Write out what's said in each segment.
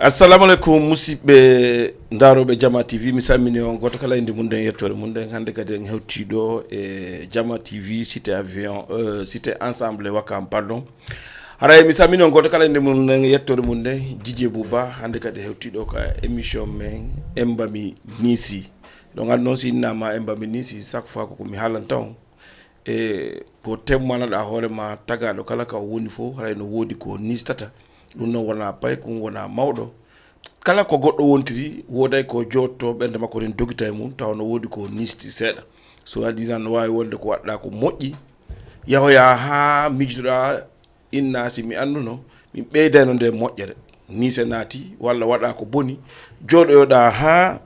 assalamu alaikum musidɓe daroɓe Diama TV mi salmini on goto kala inde mun den yettore mun den hande kadi en hewtiɗo e Diama TV cité avion cité ensemble wakam pardon haray mi salmini on goto kala inde mun den yettore mun den Djidje Bouba hande kadi hewtiɗo ka émission men embami Nisi donc an noon si innama embami Nisi chaque fois ko mi haalanta on e ko temmanaɗa hoorema tagaɗo kala ka woni fof haray no woodi ko nistata ɗum noon wona pay ɗum wona mawɗo kala ko goɗɗo wontiri woday ko jotto ɓernde makko ren dogita e mum taw no woodi ko nisti seeɗa so disant no wawi wonde ko waɗɗa ko moƴƴi yahoya ha mijotoɗa Innha si mi anduno min ɓeydano nde moƴƴere ni se naati walla waɗa ko boni joɗoyoɗa ha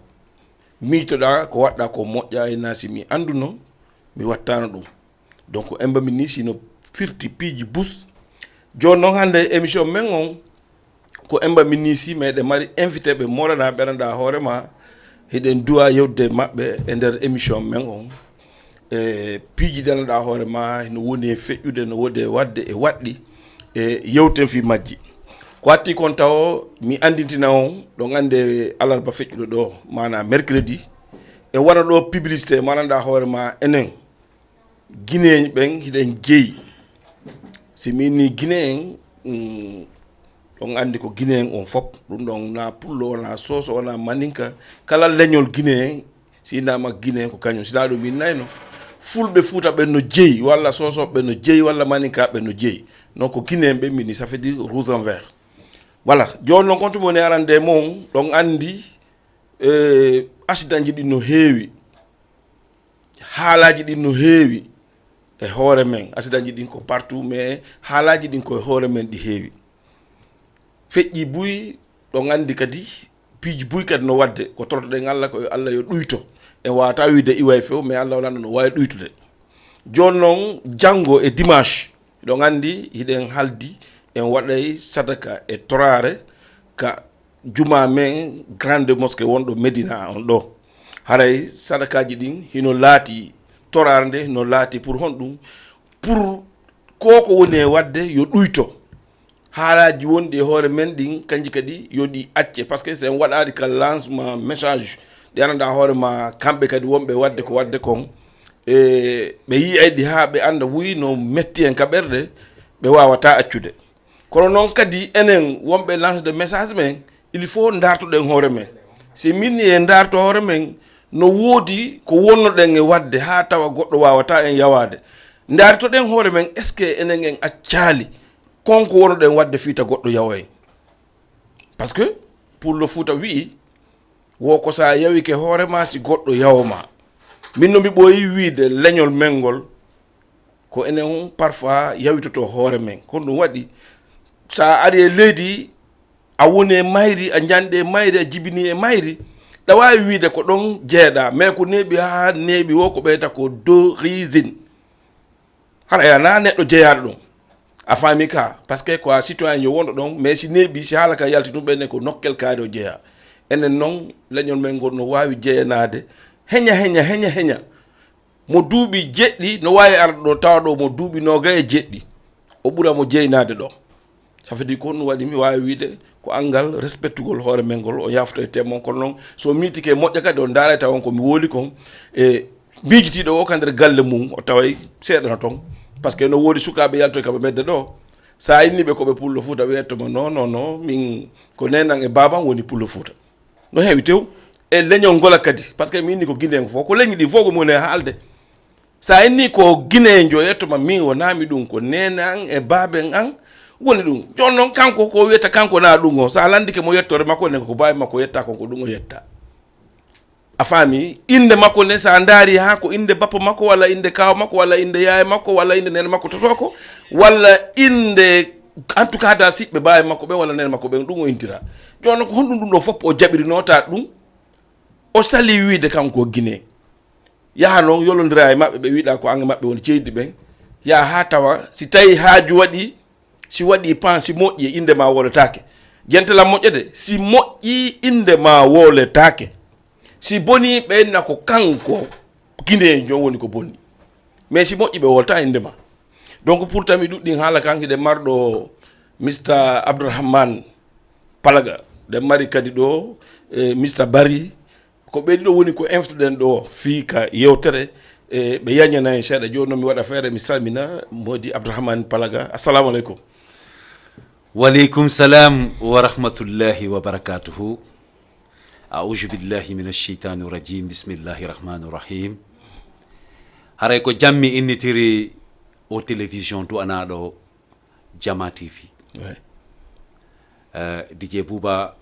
mijotoɗa ko waɗɗa ko moƴƴa Innha si mi anduno mi wattano ɗum donc embami ni sino firti piiji bus joni noon hande émission men on ko embami Nisi meɗe mari invité ɓe morana ɓeranda hoorema hiɗen duwa yewde mabɓe e nder émission men on e piiji danoɗa hoorema no woni e feƴƴude no wodi e wadde e waɗɗi e yewten fi majji ko watti kon taw mi andintina on ɗon ande alarba feƴƴuɗo ɗo mana mercredi e waɗa ɗo publicité mananda hoorema enen Guinéen ɓen hiɗen jeeyi si mi inni Guinéen on andi ko Guinéen on fop ɗum ɗon na pullo wona soso wona maninka kala leñol Guinéen si innama Guinéen ko kañum sina ɗum min nayno fulɓe Fuuta ɓen no jeeyi walla sosoɓe ɓen no jeeyi walla maninka ɓen no jeeyi donc ko Guinéen ɓe mini ça fait dire rouge en vert voilà joni noon kontu moni arande mon ɗon andi accident ji ɗi no heewi haalaji ɗi no heewi e hoore men accident ji ɗin ko partout mais haalaji ɗin koye hoore men ɗi heewi feƴƴi buy ɗon andi kadi piiji buy kadi no wadde ko tortoɗen Allah ko Allah yo ɗuyto en wawata wiide iway few mais Allah walano no wawi ɗuytude joni noon janggo e dimanche ɗon andi hiɗen haldi en waɗay sadaka e torare ka juma men grande mosquée wonɗo Médina on ɗo haray sadakaji ɗin hino laati torare nde no laati pour honɗum pour koko woni e wadde yo ɗuyto haalaji wonɗi e hoore men ɗin kanji kadi yo ɗi acce par ce que sen waɗari ka lancement message ɗi ananda hoorema kamɓe kadi wonɓe wadde ko wadde kon e ɓe yiyayɗi ha ɓe anda wuyi no metti en ka ɓerɗe ɓe wawata accude kono noon kadi enen wonɓe lance de message men il faut dartoɗen hoore men si minni e darto hoore men no woodi ko wonnoɗen e wadde ha tawa goɗɗo wawata en yawade dartoɗen hoore men est ce que enen en accali konko wonnoɗen wadde fiita goɗɗo yawa en par ce que pour le Fuuta wi wo ko sa yawike hoorema si goɗɗo yawma min no mi ɓooyi wiide leñol mengol ko enen parfois yawitoto hoore men kono ɗum waɗi sa ari e leydi a woni e mayri a janɗe e mayri a jibini e mayri ɗa wawi wiide ko ɗon jeeɗa mais ko neeɓi ha neeɓi wo ko ɓeyta ko d'origine haɗa yana neɗɗo jeeyaɗo ɗum a faami ka par ce que ko a citoyen yo wonɗo ɗon mais si neeɓi si haala ka yalti ɗum ɓenne ko nokkel kaari o jeeya enen noon leñol men ngol no wawi jeeyanade heña mo duuɓi jeɗɗi no wawi arde ɗo tawa ɗo mo duuɓi noga e jeɗɗi o ɓuura mo jeeynade ɗo ça veut dire ko ɗum waɗi mi wawi wiide ko angal respectugol hoore men ngol o yafto e temmon kono noon so miitike moƴƴa kadi o daaray taw on ko mi wooli kon e miijitiɗo o ka nder galle mum o taway seeɗano toon par ce que no woodi sukaɓe yaltoy kaɓe medde ɗo sa inniɓe koɓe pullo Fuuta wiyettoma non min ko nenan e baban woni pullo Fuuta no heewi tew e leñol ngola kadi par ce que mi inni ko Guinéen fof ko leñi ɗi fof ko moni e haalde sa inni ko Guinéen jo yettoma min wonami ɗum ko nene an e baben an woni ɗum joni noon kanko ko wiyata kanko na ɗum o sa landike mo yettore makko ne ko bawi makko yetta konko ɗum o yetta a faami inde makko ne sa daari ha ko inde bappa makko walla inde kaw makko walla inde yaye makko walla inde nene makko totoko walla inde en tout cas dal siɓɓe bawi makko ɓe walla nene makko ɓe ɗum o intira joni ko honɗum ɗum ɗo fof o jaɓirinota ɗum o sali wiide kanko Guinée yaha noon yolodira e maɓɓe ɓe wiiɗa ko ange maɓɓe woni ceydi ɓen ya ha tawa si tawi haaju waɗi si waɗi pan si moƴƴi inde ma woletake jentala moƴƴede si moƴƴi inde ma woletake si boni ɓenna ko kanko Guinéen jo woni ko bonni mais si moƴƴi ɓe wolta inde ma donc pour tami ɗuɗɗin haala kan hiɗe marɗo Mr Abdourahmane Palaga de mari kadi ɗo Mr Barry ko ɓeɗi ɗo woni ko inftuɗen ɗo fii ka yewtere ɓe yañana en seeɗa joni noon mi waɗa feere mi salmina modi Abdourahmane Palaga. Assalamu aleykum. Waleykum salam wa rahmatullahi wa barakatuhu. A'udhu billahi minash shaitani rajim. Bismillahir rahmanir rahim. Haray ko jammi innitiri o télévision to anaɗo Diama TV. DJ Bouba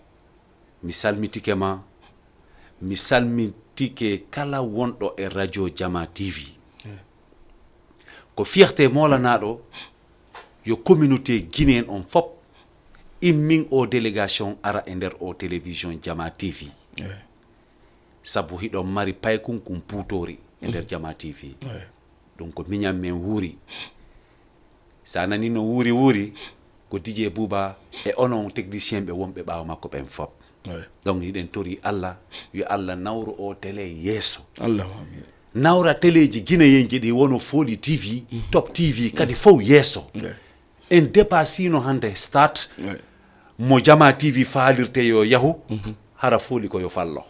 mi salmitike ma, mi salmitike kala wonɗo e radio Diama TV. Ko fierté molanaɗo yo communauté guinéen on fop immin o délégation ara e nder o télévision Diama TV. Sabu hiɗon mari paykun kum puutori e nder Diama TV. Donc miñam men wuuri. Sa nani no wuuri ko DJ Bouba e onon technicien ɓe wonɓe ɓaawa makko ɓen fop. Donc hiɗen tori Allah yo Allah nawru o télé yeeso. Nawra téléji guinéen ji ɗi wono Foli TV, Top TV kadi fof yeeso. En dépassino hande start mo Diama TV faalirte yo yahu hara Foli ko yo fallo.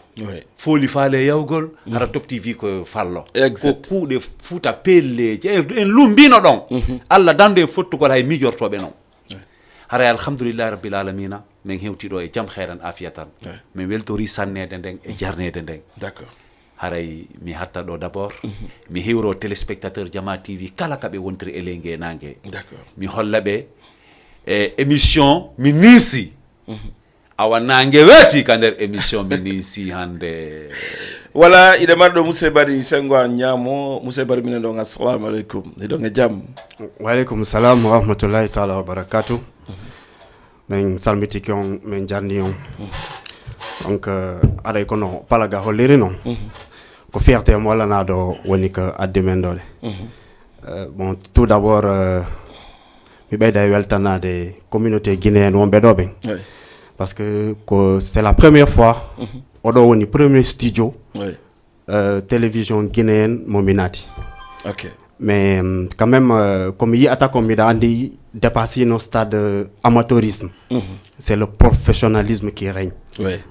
Foli faale yawgol hara Top TV ko yo fallo. Ko kuuɗe fuuta pelleje en lumbino ɗon. Allah dande e fottugol hay mijortoɓe non. Haray alhamdoulillahi rabbil alamina min hewtiɗo e jaam khairan afiyatan. Min weltori sannede nden e jarnede nden. D'accord. Haray mi hatta ɗo d'abord mi hewro téléspectateur Diama TV kala kaɓe wontiri e ley nangue. D'accord. Mi holla ɓe e émission mi Nisi. Awa nangue weeti ka nder émission mi Nisi hande. Voilà, ide marɗo Mousse Barry sengo an ñaamo. Mousse Barry minen ɗon assalamu aleykum. Eɗon e jaam. Wa aleykum salam wa rahmatullahi taala wa barakatuh. Men salmitiki on men jarni on. Donc aɗay kono Palaga holliri noon ko fierté mo walanaɗo woni ko addi men ɗole. Bon tout d'abord mi ɓeyda e weltanade communauté guinéenne wonɓe ɗo ɓen parce que c'est la première fois oɗo woni premier studio télévision guinéenne mo mi naati. Mais quand même comme yiyata ko mbiɗa andi dépassé nos stade amateurisme. C'est le professionnalisme qui règne.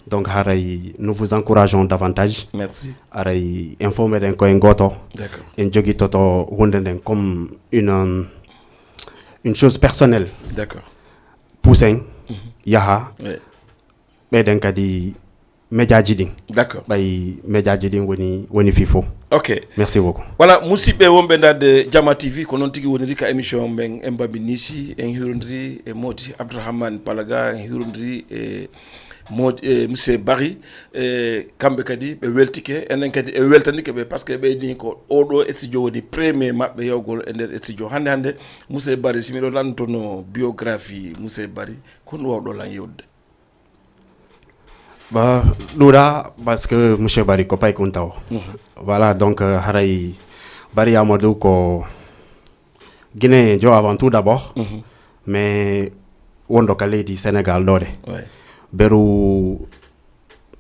Donc haray nous vous encourageons davantage. Merci. Haray informer den ko en goto. D'accord. En jogi toto hunde den comme une chose personnelle. D'accord. Pousseng yaha ɓeyden kadi médiaji ɗin. D'accord. Ɓay médiaji ɗin woni fifo. Ok. Merci beaucoup. Voilà, musidɓe wonɓe ndade Diama TV ko noon tigi woniri ka émission men en mbami Nisi en hirodiri e modi Abdourahmane Palaga en hirodiri e modi monsieur Barry kamɓe kadi ɓe weltike enen kadi e weltanike ɓe par ce que ɓeyni ko oɗo studio woni premier maɓɓe yawgol e nder studio hande monsieur Barry simiɗo lantono biographie monsieur Barry ko ɗum wawɗo lan yewde. Bah, Loura, parce que monsieur Barry ko pay kuntaw. Voilà, donc haray Barry Amadou ko Guinée jo avant tout d'abord. Mais wondo ka leydi Sénégal dode. Beru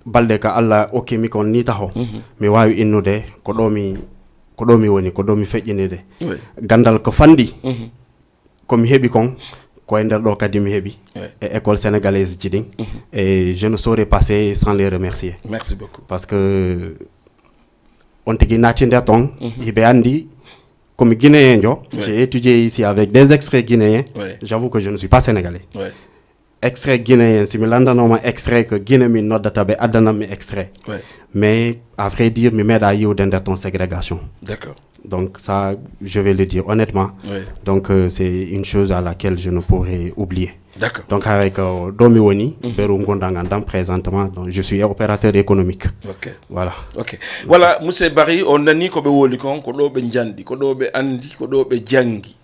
balde ka Allah okimi kon ni taho. Mi wawi innude ko ɗo mi woni ko ɗo mi feƴƴinide. Gandal ko fandi. Ko mi heɓi kon ko ender ɗo kadi mi heɓi e école sénégalaise ji ɗin et je ne saurais passer sans les remercier. Merci beaucoup. Parce que on tigi naati nder ton hiɓe andi comme guinéen jo j'ai étudié ici avec des extraits guinéens. J'avoue que je ne suis pas sénégalais. Extrait guinéen si mi landanoma extrait que Guinée mi noddata ɓe addanam mi extrait. Mais à vrai dire mi meeɗa yiwde nder ton ségrégation. D'accord. Donc ça, je vais le dire honnêtement. Donc c'est une chose à laquelle je ne pourrais oublier. D'accord. Donc avec Domi Woni, Beru Ngondangandam présentement, donc je suis opérateur économique. Ok. Voilà. Ok. Voilà, Monsieur Barry, on a ni ko be woli kon ko do be njandi, ko do be andi, ko do be jangi.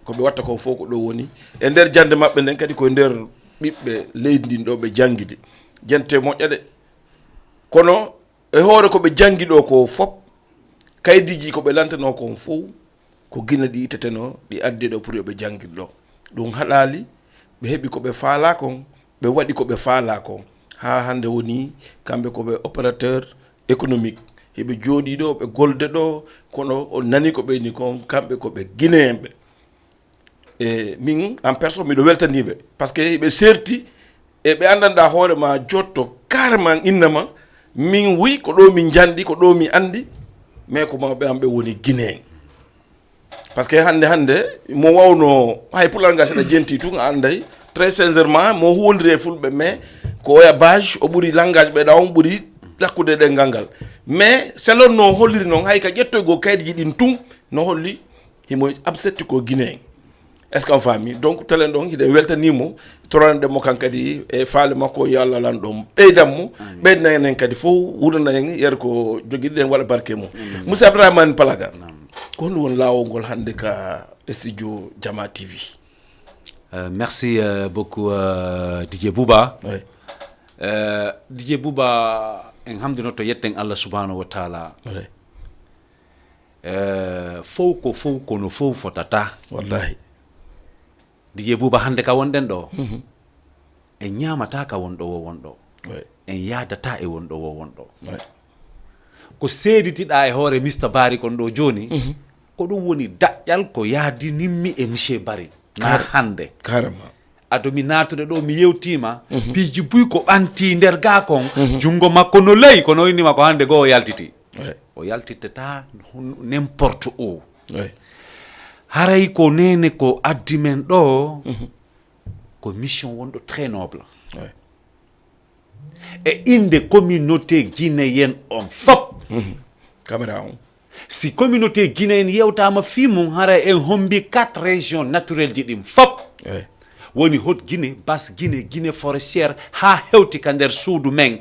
Ko be watta ko fo ko do woni. E nder jande mabbe den kadi ko nder bibbe leydi do be jangidi. Jente moƴƴade. Kono e hoore ko be jangi do ko fop kaydiji ko be lantano kon fof ko gina di teteno di adde do pour be jangid do dum halali be hebi ko be faala kon be wadi ko be faala kon ha hande woni kambe ko be opérateur économique hebe jodi do be golde do kono on nani ko be ni kon kambe ko be guinéembe e min en personne mi do weltanibe parce que be serti e ɓe andanda hoore ma jotto carrément innama min wi ko ɗo min jandi ko ɗo mi andi mais ko mawɓe am ɓe woni guinéen par ce que hande mo wawno hay pulal ngal seɗa jenti tun a anday très sincèrement mo huwodiri e fulɓe mais ko oya bage o ɓuuri langage ɓeɗa on ɓuuri lakkude ɗengal ngal mais selon no holliri noon hay ka ƴettoygo kayitji ɗin tun no holli himo absetti ko guinéen est ce que on faami donc telen ɗon hiɗe weltanimo toranɗemo kan kadi e faale makko yo Allah lan ɗon ɓeydanmo ɓeydana enen kadi fof wurana en yer ko joguiɗen waɗa barke mum monsieur Abdourahmane Palaga ko honɗum woni lawol ngol hande ka studio Diama TV. Merci beaucoup DJ Bouba. Oui. DJ Bouba en hamdinoto yetten Allah subhanahu wa ta'ala. Oui. Fow ko no fow fotata. Wallahi. DJ Bouba hande ka wonɗen ɗo en ñamata ka wonɗo wo wonɗo en yadata e wonɗo wo wonɗo ko seeditiɗa e hoore Mr Bari kon ɗo joni ko ɗum woni daƴƴal ko yaadi nimmi e monsieur Bari na hande carrément ado mi natude ɗo mi yewtima piiji buy ko ɓanti nder ga kon jungo makko no ley kono innima ko hande goo o yaltiti o yaltittata n'importe où haray ko nene ko addi men ɗo ko mission wonɗo très noble e inde communauté guinéenne on fop caméra on si communauté guinéenne yewtama fimum haray en hombi 4 régions naturelles ji ɗin fop woni Haute Guinée, Basse Guinée, Guinée forestière ha hewti ka nder suudu men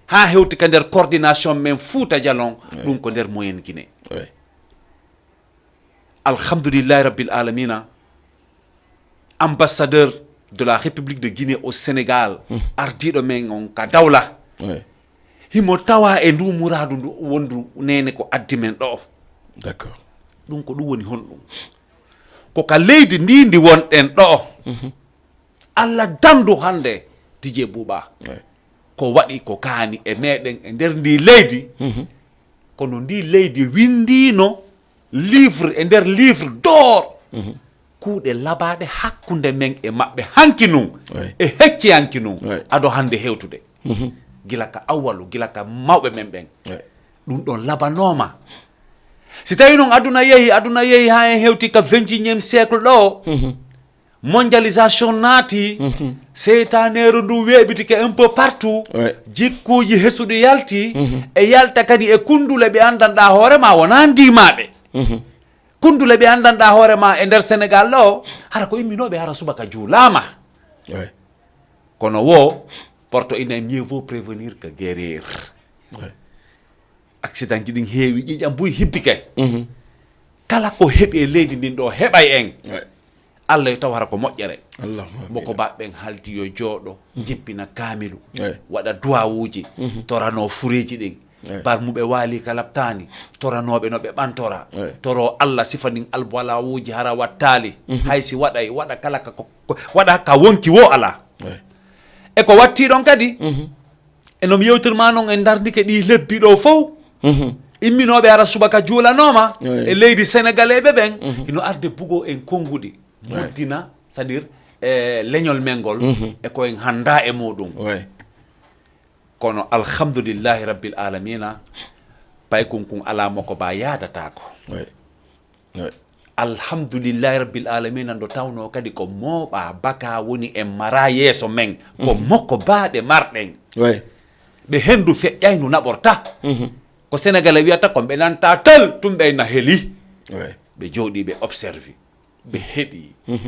ha hewti ka nder coordination men Fouta Djalon ɗum ko nder moyenne Guinée. Alhamdoulillahi Rabbil Alamina, ambassadeur de la République de Guinée au Sénégal, ardiɗo men on ka dawla. Himo tawa e ndu muradu ndu wondu nene ko addi men ɗo. D'accord. Ɗum ko ɗum woni honɗum. Ko ka leydi ndi wonɗen ɗo. Allah dandu hande DJ Bouba. Ko waɗi ko kaani e meɗen e nder ndi leydi. Kono ndi leydi windino livre e nder livre d'or kuuɗe labaɗe hakkunde men e maɓɓe hanki nun e hecci hanki nun ado hande hewtude gila ka awwalu gila ka mawɓe men ɓen ɗum ɗon labanoma si tawi noon aduna yehi ha en hewti ka 21e siècle ɗo mondialisation naati seytaneru ndu weɓitike un peu partout jikkuji hesuɗi yalti e yalta kadi e kundule ɓe andanɗa hoorema wona ndimaɓe kundule ɓe andanɗa hoorema e nder Sénégal ɗo hara ko imminoɓe hara subaka juulama kono wo porto ina mieux vaut prévenir que guérir accident ji ɗin heewi ƴiƴam buy hibbike kala ko heeɓi e leydi ndin ɗo heɓay en Allah yo taw hara ko moƴƴere moko baɓɓen haldi yo jooɗo jippina kaamilu waɗa duwawuji torano fureji ɗin barmuɓe waali ka labtani toranoɓe no ɓe ɓantora toro Allah sifanin albalawuji hara wattali haysi waɗay waɗa kala waɗa ka wonki wo ala e ko watti ɗon kadi enomi yewtirma noon en darnike ɗi lebbi ɗo fof imminoɓe hara subaka juulanoma e leydi sénégalais ɓen ino arde bugo en konngudi moddina c'est à dire leñol men ngol e koyen handa e muɗum kono alhamdoulillahi rabbil alamina pay kun ala moko ba yadatako alhamdoulillahi rabbil alamina ndo tawno kadi ko moɓa baka woni en mara yeeso men ko mokko baaɓe marɗen ɓe hendu feƴƴaynu naɓorta ko sénégalais wiyata ko ɓe nanta tal tum ɓe na heeli ɓe jooɗi ɓe observe ɓe heɗi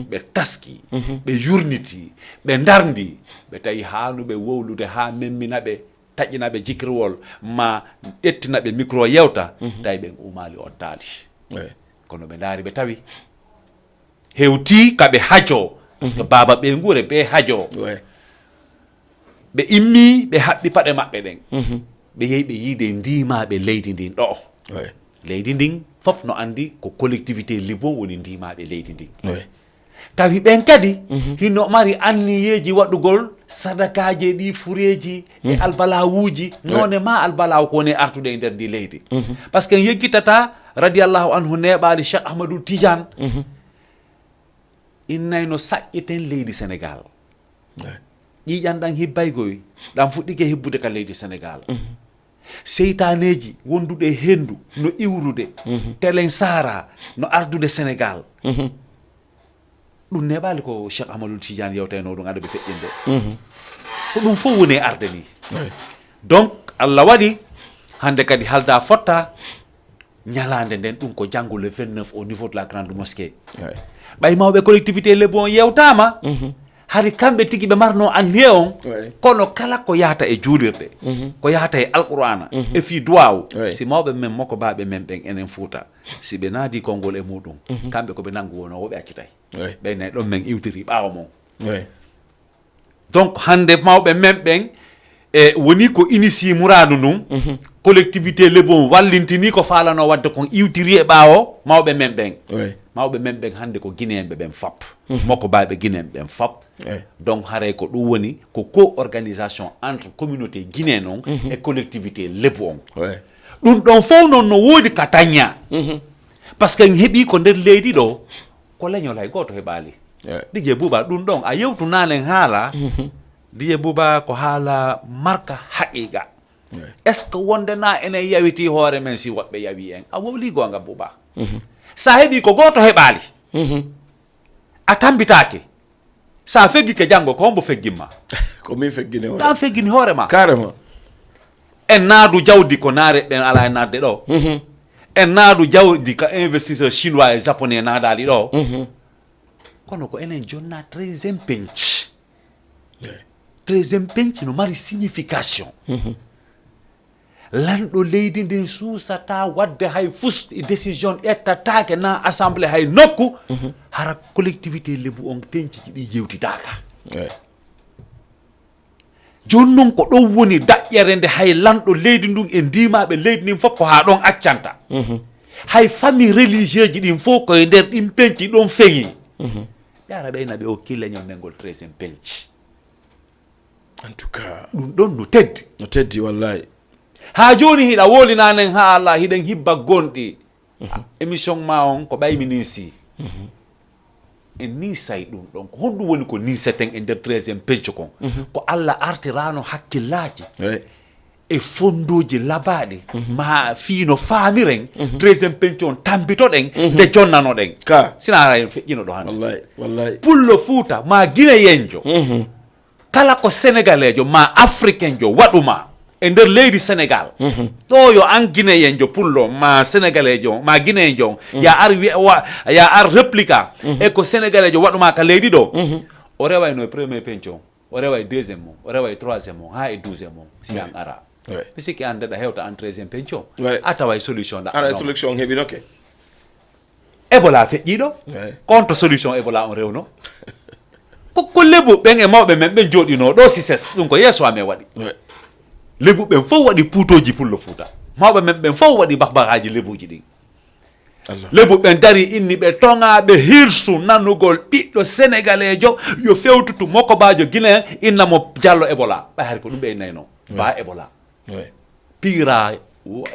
ɓe taski ɓe yurniti ɓe darndi ɓe tawi haanuɓe wowlude ha memminaɓe taƴƴinaɓe jikirwol ma ƴettinaɓe micro yewta tawi ɓen umali oddali kono ɓe daari ɓe tawi hewti kaɓe hajo par ce que baba ɓe nguure ɓe hajo ɓe immi ɓe haɓɓi paɗe maɓɓe ɗen ɓe yehi ɓe yiide ndimaɓe leydi ndin ɗo leydi ndin fof no andi ko collectivité libo woni ndimaɓe leydi ndin tawi ɓen kadi hinno mari anniyeji waɗugol sadakaji ɗi fureji e albalawuji none ma albalaw ko woni artude e nder ndi leydi par ce que en yeggitata radiallahu anhu neɓali Cheikh Ahmadou Tidiane innayno saƴƴiten leydi Sénégal ƴiƴan ɗan hibbaygoy ɗan fuɗɗike hibbude ka leydi sénégal seytaneji wonduɗe hendu no iwrude telen sara no ardude sénégal ɗum neɓali ko cheikh ahmadou tidiane yewtayno ɗum aɗa ɓe feƴƴinde ko ɗum fof woni arde ni donc allah waɗi hande kadi halda fotta ñalande nden ɗum ko janggo le 29 au niveau de la grande mosquée ɓay mawɓe collectivité le bon yewtama hari kamɓe tigi ɓe marno anniye on kono kala ko yahata e juulirɗe ko yahata e alqur'ana e fi duwaw si mawɓe men makko baɓe men ɓen enen Fouta si ɓe naadi konngol e muɗum kamɓe koɓe nangu wono woɓe accitay ɓeynayi ɗon men iwtiri ɓaawa mon donc hande mawɓe men ɓen e woni ko initie mouradu ndum collectivité lebon wallintini ko falano wadde kon iwtiri e ɓaawo mawɓe men ɓen mawɓe men ɓen hande ko guinéenɓe ɓen fap makko baɓe guinéen ɓen fap donc haray ko ɗum woni ko co-organisation entre communauté guinéen on e collectivité lebbo on ɗum ɗon fof noon no woodi ka taña par ce que en heeɓi ko nder leydi ɗo ko leñol hay goto heɓali Dj Bouba ɗum ɗon a yewtunanen haala Dj Bouba ko haala marka haqiqa est ce que wonde na enen yawiti hoore men si woɓɓe yawi en a wowli gonga Bouba sa heeɓi ko goto heɓali a tambitake sa feggike janggo ko hombo feggimma ko min feggini hoore ɗan feggini hoorema carrément en naadu jawdi ko naare ɓen ala e nadde ɗo en naadu jawdi ka investisseur chinois e japonais naadali ɗo kono ko enen jonna 13e penc 13e penc no mari signification lanɗo leydi ndin suusata wadde hay fus décision ƴettatake na assemblée hay nokku hara collectivité lebu on penciji ɗi yewtidaka joni noon ko ɗon woni daƴƴere nde hay lanɗo leydi ndun e ndimaɓe leydi ndin fof ko ha ɗon accanta hay famille religieux ji ɗin fof koye nder ɗin penci ɗon feŋi ƴara ɓeyna ɓe o killeñol men ngol 13e penc en tout cas ɗum ɗon no teddi wallahi ha joni hiɗa wolinanen ha Allah hiɗen hibba gonɗi émission ma on ko ɓaymi Nisi en nisay ɗum ɗon ko honɗum woni ko niseten e nder 13e penc kon ko Allah artirano hakkillaji e fondoji labaɗi ma fiino faamiren 13e penc on tambitoɗen nde jonnanoɗen ka sina ara en feƴƴino ɗo hande wallahi pullo Fouta ma guinéyenjo kala ko sénégalaisjo ma africain jo waɗuma e nder leydi sénégal ɗo yo an guinéen jo pullo ma sénégalais jo ma guinéen jo ya ar réplica e ko sénégalais jo waɗuma ka leydi ɗo o rewayno e premier pension o rewa e deuxiéme mum o rewa e troisiéme mum ha e 12e mum si an ara mi sikki an ndeɗa hewta en 13e pension a tawa e solution ɗa ara solution heɓinoke Ebola feƴƴiɗo contre solution Ebola on rewno ko lebu ɓen e mawɓe men ɓen jooɗino ɗo sises ɗum ko yeeso amen waɗi lebu ɓen fof waɗi puutoji pullo Fouta mawɓe men ɓen fof waɗi bakbakaji lebuji ɗin lebu ɓen dari inni ɓe toŋaɓe hirsu nanugol ɓiɗɗo sénégalais jo yo fewtutu mokobajo guinéen inna mo Diallo Ebola ɓay hari ko ɗum ɓe innayno ba Ebola piira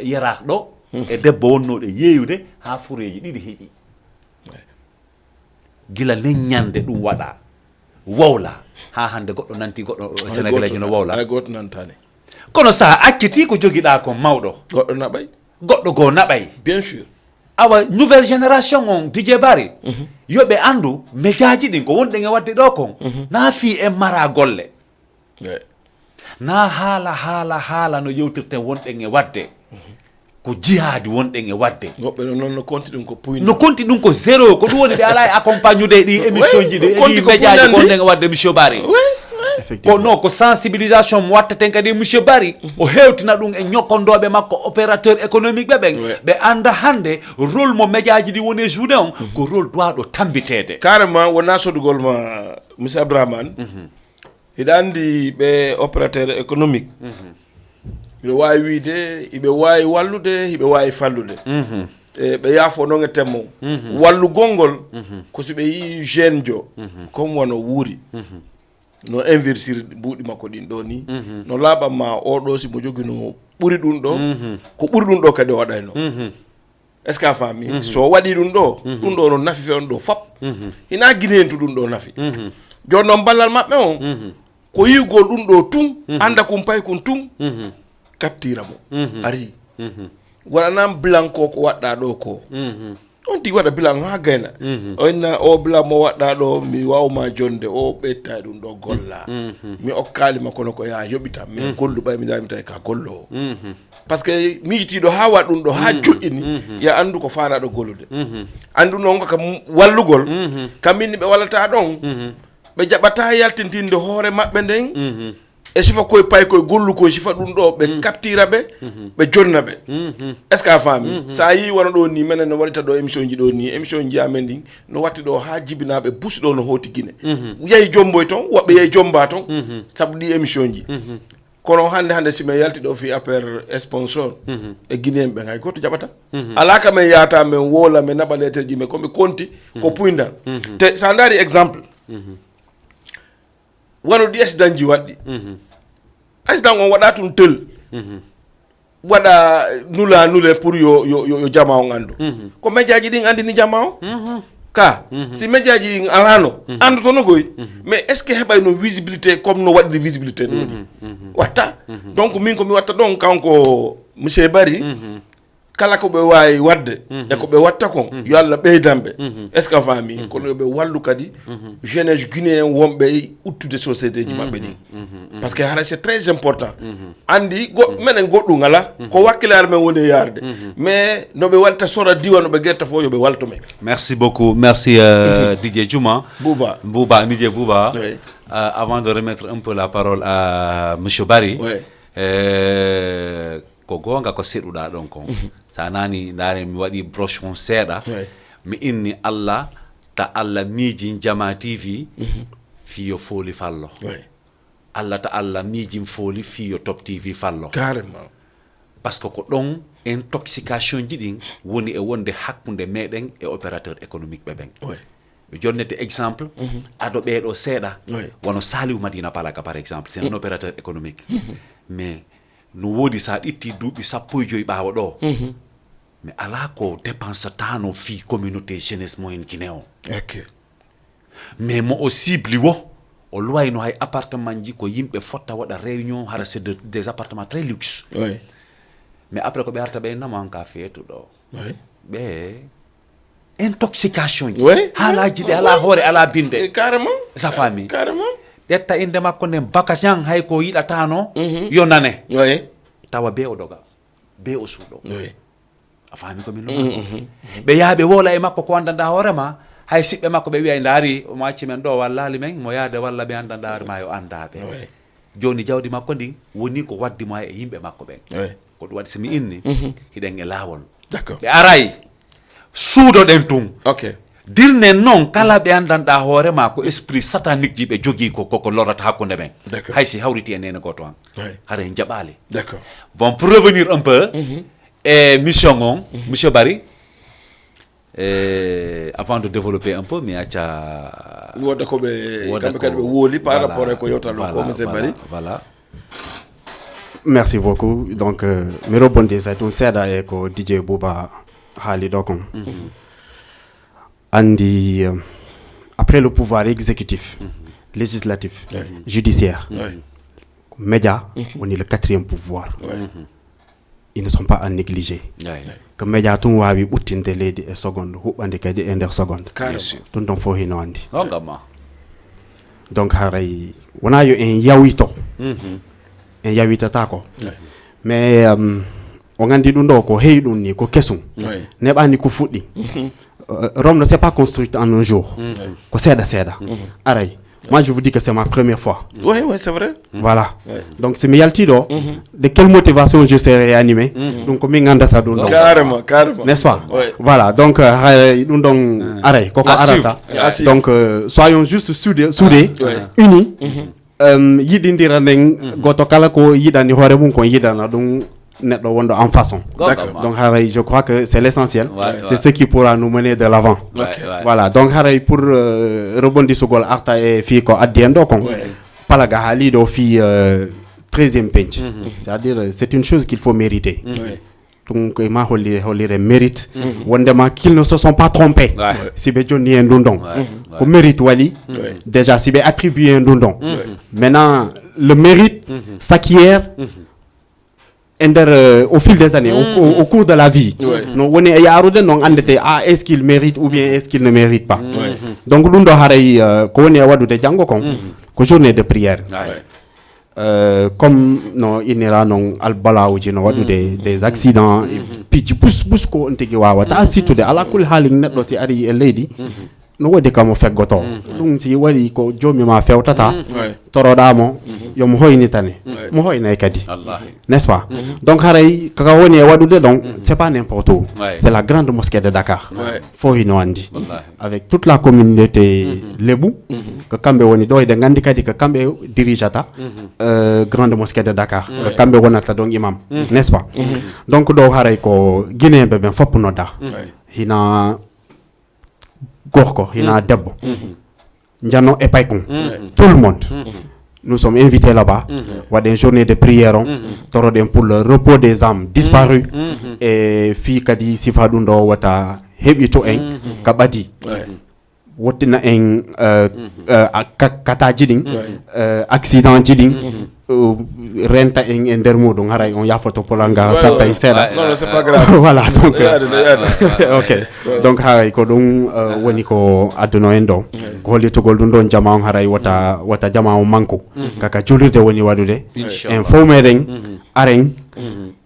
yerak ɗo e debbo wonnoɗo yeeyude ha fureji ɗiɗi heeƴi gila leññande ɗum waɗa wowla ha hande goɗɗo nanti goɗɗo sénégalais no wowla ay goto nantani kono sa acciti ko joguiɗa ko mawɗo goɗɗo naɓay goɗɗo go naɓay bien sûr awa nouvelle génération on Dj Bari yoɓe andu médiaji ɗin ko wonɗen e wadde ɗo kon na fi en mara golle na haala no yewtirten wonɗen e wadde ko jihadi wonɗen e wadde goɓɓe noon no konti ɗum ko puyne no konti ɗum ko zéro ko ɗum woni ɓe ala e accompagnude ɗi émission ji ɗi médiaji gonɗen e wadde monsieur Bari ko non ko sensibilisation mo wattaten kadi monsieur Bari o hewtina ɗum e ñokkondoɓe makko opérateur économique ɓe ɓen ɓe anda hande rôle mo médiaji ɗi woni e journée on ko rôle dowaɗo tambitede carrément wona sodugol ma monsieur Abdrahmane hiɗa andi ɓe opérateur économique hiɓe wawi wiide hiɓe wawi wallude hiɓe wawi fallude ɓe yaafo noon e temmo wallugol ngol ko si ɓe yi jeune jo comme wono wuuri no investir mbuuɗi makko ɗin ɗo ni no laaɓanma oɗo simo jogui no ɓuuri ɗum ɗo ko ɓuuri ɗum ɗo kadi o waɗayno est ce que a faami so waɗi ɗum ɗo no nafi fe on ɗo fop hina guinéen to ɗum ɗo nafi joni noon ballal maɓɓe on ko yigol ɗum ɗo tun anda kum pay kun tun captira mo ari waɗanam blanco ko waɗɗa ɗo ko on tigi waɗa bilan ha gayna oyna o bilan mo waɗɗa ɗo mi wawma jonde o ɓetta ɗum ɗo golla mi okkalima kono ko ya yoɓita mais gollu ɓay mi damita ka gollo par ce que miijitiɗo ha waɗ ɗum ɗo ha joƴƴini ya andu ko fanaɗo gollude andu noon kam wallugol kamminni ɓe wallata ɗon ɓe jaɓata yaltintinde hoore maɓɓe nden e sifa koye pay koye gollu koye sifa ɗum ɗo ɓe captira ɓe ɓe jonna ɓe est ce que a faami sa yi wona ɗo ni minen no waɗita ɗo émission ji ɗo ni émission ji amen ɗin no watti ɗo ha jibinaɓe buusi ɗo no hoti guine yeehi jomboy toon woɓɓe yeehi jomba toon saabu ɗi émission ji kono hande simi yalti ɗo fi affaire sponsor e guinéen ɓe hay goto jaɓata ala ka men yata men wola men naɓa lettre ji men komi konti ko puydal te sa daari exemple wano ɗi accident ji waɗɗi accident on waɗa tun tel waɗa nule pour yo jama on andu ko média ji ɗin andini jama o ka si média ji ɗin alano andu tono goy mais est ce que heɓay no visibilité comme no waɗiri visibilité ɗoɗi watta donc min komi watta ɗon kanko monsieur Barry kala ko ɓe wawi wadde e ko ɓe watta kon yo Allah ɓeydanɓe est ce que a faami kono yoɓe wallu kadi jeunesse guinéen wonɓe uttude société ji maɓɓe ɗin par ce que hara c'est très important andi minen goɗɗum ala ko wakkilare men woni yarde mais noɓe walta sora diwa noɓe guerta fo yoɓe walto men. Merci beaucoup, merci Didier Djouma. Bouba Didier Bouba. Avant de remettre un peu la parole à monsieur Barry, ko gonga ko seɗuɗa ɗon kon sa nani ndare mi waɗi broche on seeɗa mi inni Allah ta Allah miijin Jama TV fiyo fooli fallo Allah ta Allah miijin fooli fiyo Top TV fallo carrément parce que ko ɗon intoxication ji ɗin woni e wonde hakkunde meɗen e opérateur économique ɓe ɓen ɓe jonnete exemple aɗo ɓeeɗo seeɗa wono Saliou Madina Palaga par exemple c'est un opérateur économique mais no wodi sa itti duuɓi 15 ɓaawa ɗo mais ala ko dépense tano fi communauté jeunesse moyen guinéen o mais mo o cible wo o loyno hay appartement ji ko yimɓe fotta waɗa réunion hara c'est des appartements très luxe mais après ko ɓe arta ɓe naman ka feetu ɗo ɓe intoxication ji haalaji ɗe ala hoore ala binde carrément sa famille carrément ƴetta inde makko nden bakasian hay ko yiɗatano yo nane tawa be o doga be o suuɗo a faami komin lo ɓe yaaɓe wola e makko ko andanda hoorema hay siɓɓe makko ɓe wiya daari o macci men ɗo wallali men mo yaade walla ɓe andanda hoorema yo andaɓe joni jawdi makko ndin woni ko waddimo e yimɓe makko ɓen ko ɗum waɗi somi inni hiɗen e laawol ɓe aray suudoɗen tun dirne noon kala ɓe andanɗa hoorema ko esprit satanique ji ɓe jogui koko lorata hakkude men hay si hawriti e nene goto han hara en jaɓali bon pour revenir un peu e mission on monsieur Barry avant de développer un peu mi acca woda ko ɓe kamɓe kadi ɓe wooli par rapport e ko yewtano ko monsieur Barry voilà merci beaucoup donc mi rebondisa tun seeɗa e ko Didier Bouba haali ɗo kon andi après le pouvoir exécutif législatif judiciaire média on est le 4e pouvoir ils ne sont pas à négliger que média tun wawi ɓuttinde leydi e seconde huɓɓande kadi e nder seconde ɗum ɗon fo hino andi donc haray wona yo en yawito en yawitata ko mais o gandi ɗum ɗo ko heewi ɗum ni ko kesum neɓani ko fuɗɗi Rome ne s'est pas construite en un jour. Ko seeda. Aray. Moi je vous dis que c'est ma première fois. Oui, c'est vrai. Voilà. Donc c'est mi yaltido de quelle motivation je serai animé. Donc mi ngandata dun. Carrément. N'est-ce pas? Voilà. Donc dun don aray koko arata. Donc soyons juste soudés, unis. Yidindira nden goto kala ko yidani hoore mum ko yidana dum neɗɗo wonɗo en façon. Donc je crois que c'est l'essentiel. C'est ce qui pourra nous mener de l'avant. Voilà. Donc pour rebondisugol arta e fi ko addi en ɗo kon Palaga haaliɗo fi 13e penc. C'est-à-dire c'est une chose qu'il faut mériter. donc ma holire mérite wondema qu'ils ne se sont pas trompés si be joni en dundon ko mérite wali déjà si be attribué en dundon maintenant le mérite s'acquiert au fil des années au cours de la vie non woni e yarude non andete est-ce qu'il mérite ou bien est-ce qu'il ne mérite pas donc dundo haray ko woni e wadude jango kon ko journée de prière comme no inira non albalawji no wadude des accidents pitch bus ko on tigi wawa ta situde ala kul halin neddo si ari e leydi no wodi kamo feggoto dum si wari ko jomi ma fewtata torodamo yo mo hoyni tane mo hoyna kadi n'est-ce pas donc haray kaka woni e wadude donc c'est pas n'importe où c'est la grande mosquée de Dakar fo hino andi avec toute la communauté lebu que kambe woni do de ngandi kadi que kambe dirigeata grande mosquée de Dakar que kambe wonata donc imam n'est-ce pas donc do haray ko guinéen be ben fop no da hina gorko hina debbo njano e paykon tout le monde nous sommes invités là-bas wa des journées de prière toroden pour le repos des âmes disparues et fi kadi sifa dundo wata hebito en kabadi wotina en kata jiding accident jiding renta en der modon haray on yafoto polanga satay seda non c'est pas grave voilà donc ok donc haray ko dum woni ko aduno en do ko holli to goldun don jama on haray wata jama on manko kaka julurde woni wadude en fomeren aren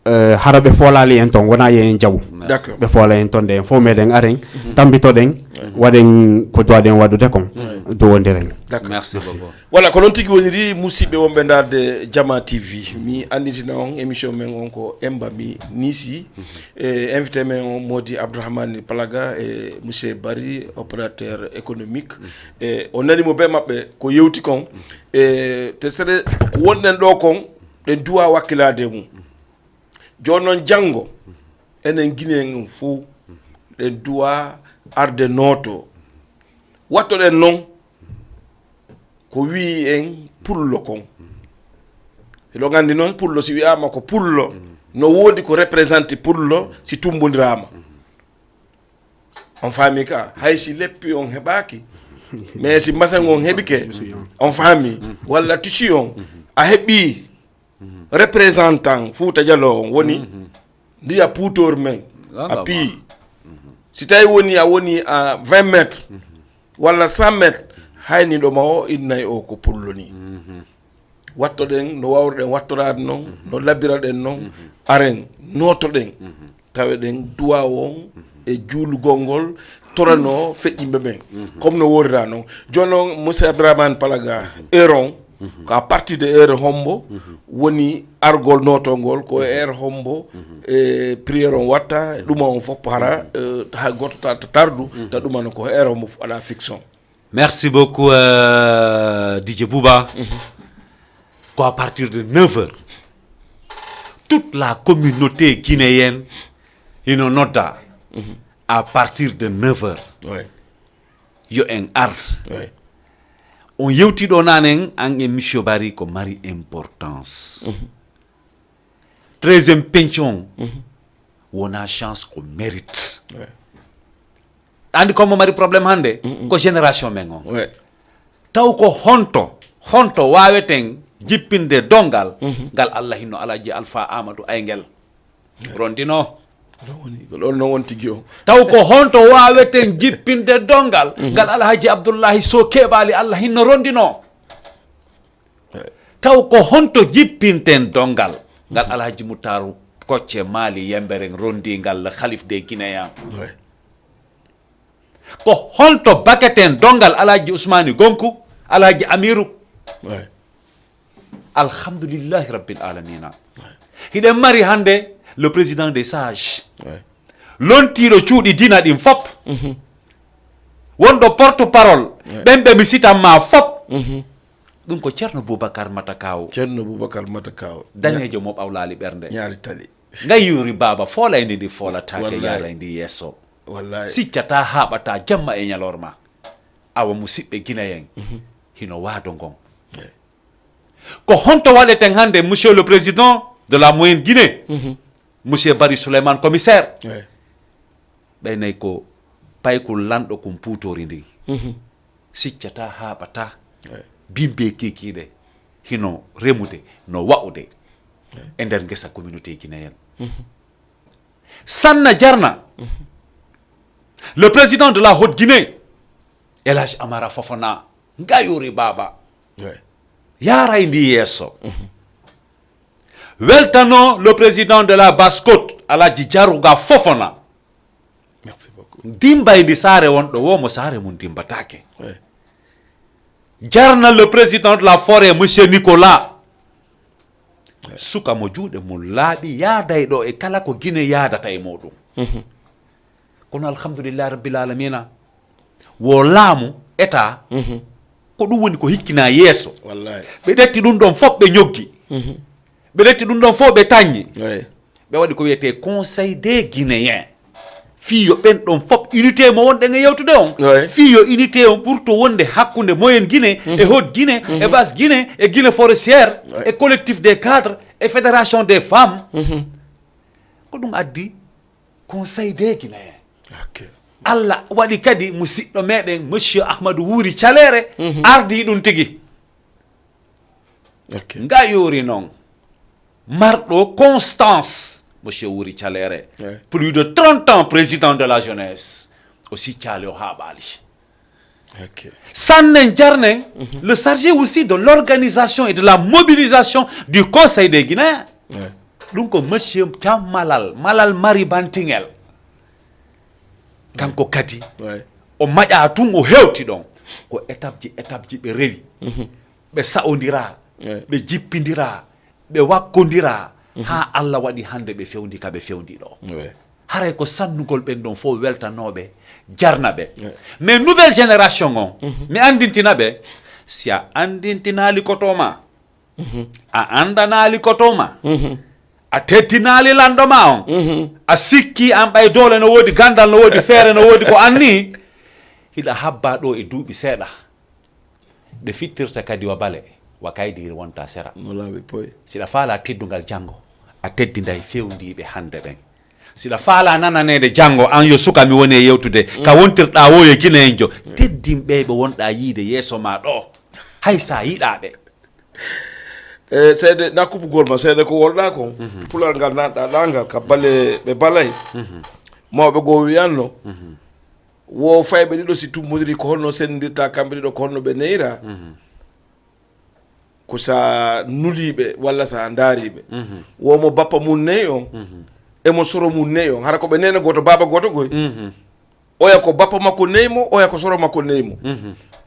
harabe folali en ton wona yen jaw d'accord be fola en ton de fomeren aren tambito den waden ko doaden wadude kon do wonderen d'accord merci beaucoup voilà ko non tigi woniri musidɓe wonɓe darde Diama TV mi anditina on émission men on ko emba mi Nisi e invité men on modi Abdourahmane Palaga et monsieur Barry opérateur économique e on nani mo be mabɓe ko yewti kon e te sere wonnen ɗo kon ɗen duwa wakkilade mum joni noon janggo enen guinen fo ɗen duwa arde noto wattoɗen noon ko wi en pullo kon eɗo gandi noon pullo si wiyama ko pullo no wodi ko représente pullo si tumbodirama on faami ka hay si leppi on heɓaki mais si masen on heɓike on faami walla tusi on a heɓi représentant Fouta Diallo on woni ndiya putor men a pi si tawi woni a woni à 20 mètres walla 100 mètres hayni ɗo ma o innay o ko pullo ni wattoɗen no wawruɗen wattorade noon no labbiraɗen noon aren notoɗen taweɗen duwa on e juulugol ngol torano feƴƴimɓe ɓen comme no worira noon joni noon monsieur Abdourahmane Palaga heure on ko à partir de heure hombo woni argol notongol ko heure hombo e prière on watta ɗuma on fof hara ha goto tardu ta ɗumano ko heure hombo ala fiction. Merci beaucoup DJ Bouba. Qu'à partir de 9h, toute la communauté guinéenne, il y a nota à partir de 9h. Il y a un art. On y a un émission Barry comme mari importance. 13e pension, on a chance qu'on mérite. Andi comme mari problème hande ko génération mengo taw ko honto waweten jippinde dongal gal Allah hinno alaji alpha amadou aygel rondino ɗon non won tigi o taw ko honto waweten jippinde dongal gal alhaji abdoullahi so keɓali Allah hinno rondino taw ko honto jippinten dongal gal alhaji moutaru kocce mali yemberen rondingal khalif de guinéen ko honto baketen dongal alaji Ousmane Gonku alaji Amiru alhamdulillah rabbil alamin hide mari hande le président des sages lontiɗo cuuɗi dina ɗin fop wonɗo porte parole ɓenɓe mi sitanma fop ɗum ko ceerno boubacar matakaw danejo mo ɓawlali ɓernde ñaari tali ngayuri baba folayndi ndi folatake yalayndi yesso wallahi siccata haɓata jamma e ñalorma awa musidɓe guinéen hino waado ngon ko honto waɗeten hande monsieur le président de la moyenne Guinée monsieur Bari Souleymane commissaire Ouais. ɓe nayi ko payko lanɗo kon puutori ndi siccata haɓata bimbe kekiɗe hino remude no wa'ude e nder gesa communauté guinéenne sanna jarna le président de la Haute Guinée Elhaj Amara Fofana ngayori baba Ouais. yaray ndi yesso weltano le président de la Basse-Côte Alaji Jaruga Fofana Merci beaucoup. dimbayndi saare wonɗo womo saare mum dimbatake Ouais. jarna le président de la forêt monsieur Nicolas suka mo juuɗe mum laaɓi yaaday ɗo e kala ko Guinée yaadata e muɗum kono alhamdulillah rabbil alamina wo laamu état ko ɗum woni ko hikkina yeeso Wallahi. ɓe ɗetti ɗum ɗon fof ɓe ñoggi ɓe ɗetti ɗum ɗon fof ɓe taññi Ouais. ɓe waɗi ko wiyete conseil des guinéens fiyo ɓen ɗon fof unité mo wonɗen e yewtude on Ouais. fiyo unité on ɓurto wonde hakkunde moyenne Guinée e Haute Guinée e basse Guinée e Guinée forestière e collectif des cadres e fédération des femmes ko ɗum addi conseil des guinéens Ok. Allah waɗi kadi musidɗo meɗen monsieur Ahmadou Wuri Calere ardi ɗum tigi Ok. nga yori noon marɗo constance monsieur Wuri Calere Ouais. plus de 30 ans président de la jeunesse aussi caali o haɓali Ok. sannen jarnen le chargé aussi de l'organisation et de la mobilisation du conseil des Guinéens Ouais. ɗum ko monsieur Thiam Malal Mari Bantingel kanko kadi Ouais. o maƴa tun o hewti ɗon ko étape ji ɓe rewi ɓe sa'odira Ouais. ɓe jippidira ɓe wakkodira ha Allah waɗi hande ɓe fewndi ka ɓe fewndi ɗo Ouais. haray ko sannugol ɓen ɗon fof weltanoɓe jarna ɓe Ouais. mais nouvelle génération on mi andintina ɓe si a andintinali kotoma a andanali kotoma a tettinali landoma on a sikki an ɓay dole no woodi gandal no woodi feere no woodi ko anni hiɗa habba ɗo e duuɓi seeɗa ɓe fittirta kadi wa bale wa kaydiri wonta sera Wallahi poy. siɗa faala teddungal janngo a teddinday fewndiɓe hande ɓen siɗa faala nananede janngo an yo suka mi woni e yewtude ka wontirɗa wo e Guinée en jo teddinɓe ɓe wonɗa yiide yeeso ma ɗo hay sa yiɗaɓe Seede nakkupugol ma seede ko wolɗa kon pulal ngal nanɗa ɗangal ka bale ɓe balay mawɓe goo wiyanno wo fayɓe ɗiɗo si tummodiri ko holno sendirta kamɓe ɗiɗo ko holno ɓe neyra ko sa nuliɓe walla sa daariɓe womo bappa mum ney on emo soro mum ney on hara ko ɓe nene goto baba goto goy oya ko bappa makko neymo oya ko soro makko neymo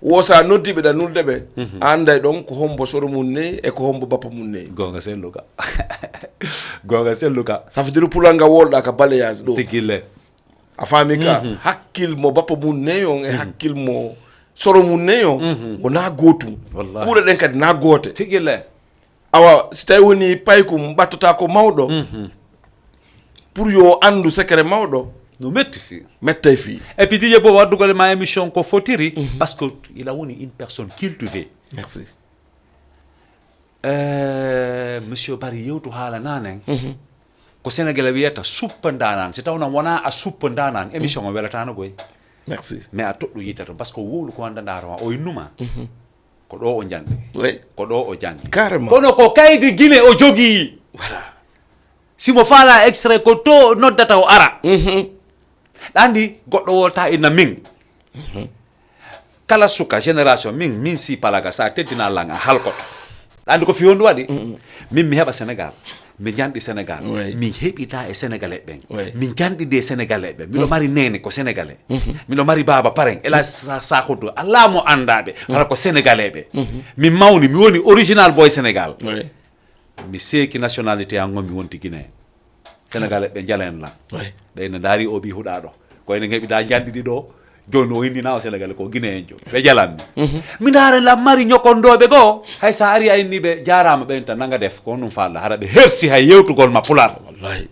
wo sa noddiɓe ɗa nulde ɓe anday ɗon ko hombo soro mum ney e ko hombo bappa mum ney gonga selluka gonga selluka ça veut dire pulal nga wolɗa ka balayage ɗo tigille a faami ka hakkil mo bappa mum ney on e hakkil mo soro mum ney on wona gotum Wallahi. kuuɗe ɗen kadi na goote tigille awa si tawi woni paykum ɓattota ko mawɗo pour yo andu secret mawɗo no metti fi mettay fii et puis diƴe bo waddugol ma émission ko fotiri parce que il a woni une personne cultivée merci monsieur Bari yewtu haala nanen ko sénégalais wiyata suppa danan si tawno wona a suppa danan émission o welatano boy merci mais a toɗɗo yita ton par ce que wowlu ko andandaro ma o innuma ko ɗo o jangde oui ko ɗo o jangi carrément kono ko kaydi Guinée o jogii voilà simo faala extrait ko to noddata o ara ɗandi goɗɗo wolta inna min kala suka génération min si palaga sa teddina lang a halkoto ɗandi ko fiyondu waɗi min mi heɓa sénégal mi janɗi sénégal Oui. min heɓita e sénégalais ɓen Oui. min janɗide sénégalais ɓen miɗo mari nene ko sénégalais miɗo mari baba paren ela sakoto ala mo andaɓe hara ko sénégalais ɓe min mawni mi woni original boy sénégal oui mi seeki nationalité an gon mi wonti Guinée sénégalais ɓe jalen lan oui ɓeyno daari o ɓi huɗa ɗo koyne heɓiɗa janɗiɗi ɗo joni o indina o sénégalais ko Guinée en jo ɓe jalanmi mi daara la mari ñokondoɓe goo hay sa ari a inni ɓe jarama ɓen tan nanga def ko ɗum falla hara ɓe hersi hay yewtugol ma pular wallahi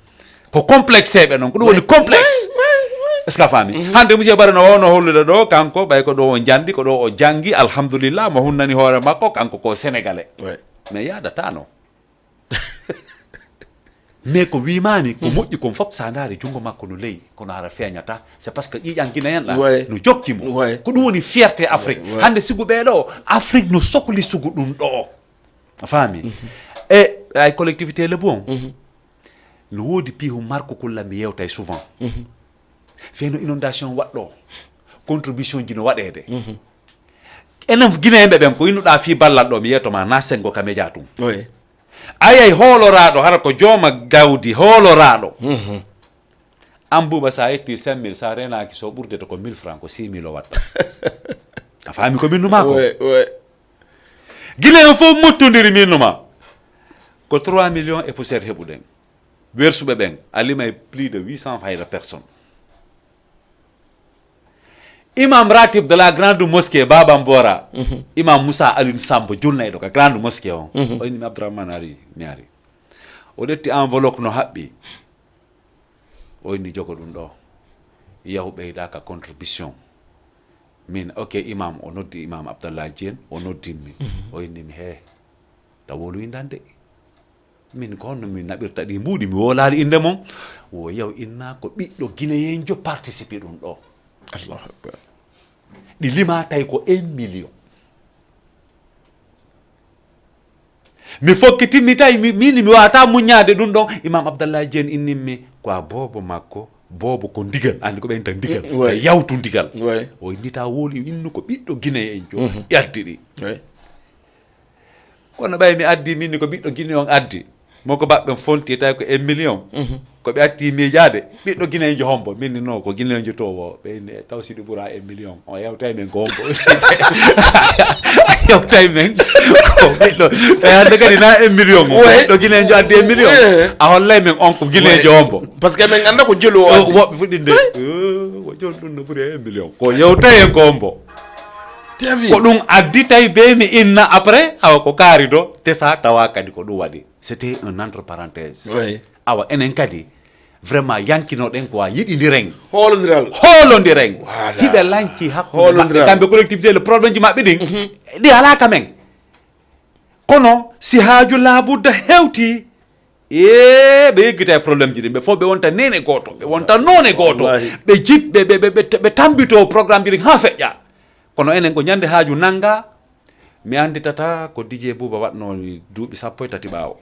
ko complexe ɓe noon ko ɗum woni complexe est ce que a faami hande monsieur Bara no wawno hollude ɗo kanko ɓay ko ɗo o jandi ko ɗo o janggi alhamdulillah mo hunnani hoore makko kanko ko sénégalais oui mais yadatano mais ko wimani ko moƴƴi kon fop sa ndaari jungo makko no ley kono ara feeñata c'est parce que ƴiƴan guinéen ɗa no jokkimo ko ɗum woni fierté Afrique hande sigu ɓeeɗo Afrique no sohli sugu ɗum ɗo a faami e ay collectivité le bon no woodi piihu marko kulla mi yewtay souvent feeno inondation waɗɗo contribution ji no waɗede enen guinéenɓe ɓen ko innuɗa fi ballal ɗo mi yiyatoma na sengo ka media tum ayay hooloraɗo hara ko jooma gawdi hooloraɗo an Bouba sa yetti 5000 sa renaki so ɓurdete ko 1000 francs ko 6000 o watta a faami ko minnuma ko guinéen fof mottodiri minnuma ko 3 millions et poussiére heɓuɗen wersuɓe ɓen alimay plus de 800 hayra personnes. Imam ratib de la grande mosquée Baba Mbora Imam Moussa Alioune Sambo julnayɗo ka grande mosquée on o innimi Abdourahmane ari mi ari o ɗetti enveloppe no haɓɓi o inni jogo ɗum ɗo yahu ɓeyda ka contribution min ok imam o noddi imam Abdallah Diène o noddinmi o innimi he taw wolu indande min ko honno min naɓirta ɗi mbuuɗi mi wolali inde mon wo yaw inna ko ɓiɗɗo guinéenjo participe ɗum ɗo Allahu Akbar ɗi lima tay ko 1 million mi fokkitimi tay min mi wata muñade ɗum ɗon imam Abdallah Diène innimmi ko a bobo makko bobo ko ndigal andi ko ɓen tan ndigal yawtu ndigal o innita woli innu ko ɓiɗɗo guinéenjo ƴaddiri kono ɓay mi addi minni ko ɓiɗɗo Guinée on addi moko baɓɓen fonti tawi ko 1 million ko ɓe atti miijade ɓiɗɗo guinéenjo hombo minni no ko guinéenjo to o ɓeyne taw siɗi ɓuura 1 million o yewtay men ko hombo yewtay men ko ɓiɗɗo tawi hande kadi na 1 million o ɓiɗɗo guinéenjo addi 1 million a hollay men on ko guinéenjo hombo par ce que men anda ko jelo o woɓɓe fuɗɗinde ko joni ɗum no ɓuuri 1 million ko yewtay en ko hombo ko ɗum addi tawi be mi inna après awa ko kaari do tesa tawa kadi ko ɗum waɗi c'était un entre parenthèse awa enen kadi vraiment yankinoɗen ko a yiɗidiren hoolodiren hiɓe lanci hakkude maɓɓe kamɓe collectivité le probléme ji maɓɓe ɗin ɗi ala ka men kono si haaju laabudda hewti ɓe yeggita e probléme ji ɗin ɓe fof ɓe wonta nene goto ɓe wonta none goto ɓe jiɓɓe ɓe tambito programme ji ɗin ha feƴƴa kono enen ko ñande haaju nanga mi anditata ko DJ Bouba watno duuɓi 13 ɓaawo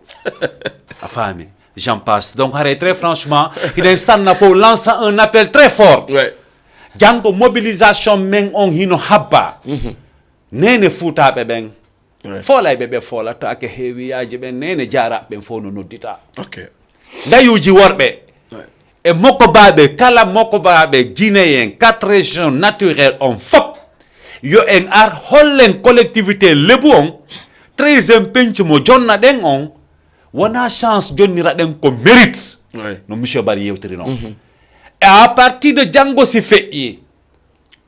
a faami j'en passe donc hare très franchement hiɗen sanna fof lança un appel très fort janngo mobilisation men on hino habba nene fuutaɓe ɓen foolayɓe ɓe foolatake heewiyaji ɓen nene jaaraɓe ɓen fof no noddita dayuji worɓe e mokkobaɓe kala mokkobaɓe guinéen 4 régions naturelles on fop yo en ar hollen collectivité lebu on 13e penci mo jonna ɗen on wona chance jonnira ɗen ko mérite no monsieur Bari yewtiri noon et à partir de janngo si feƴƴi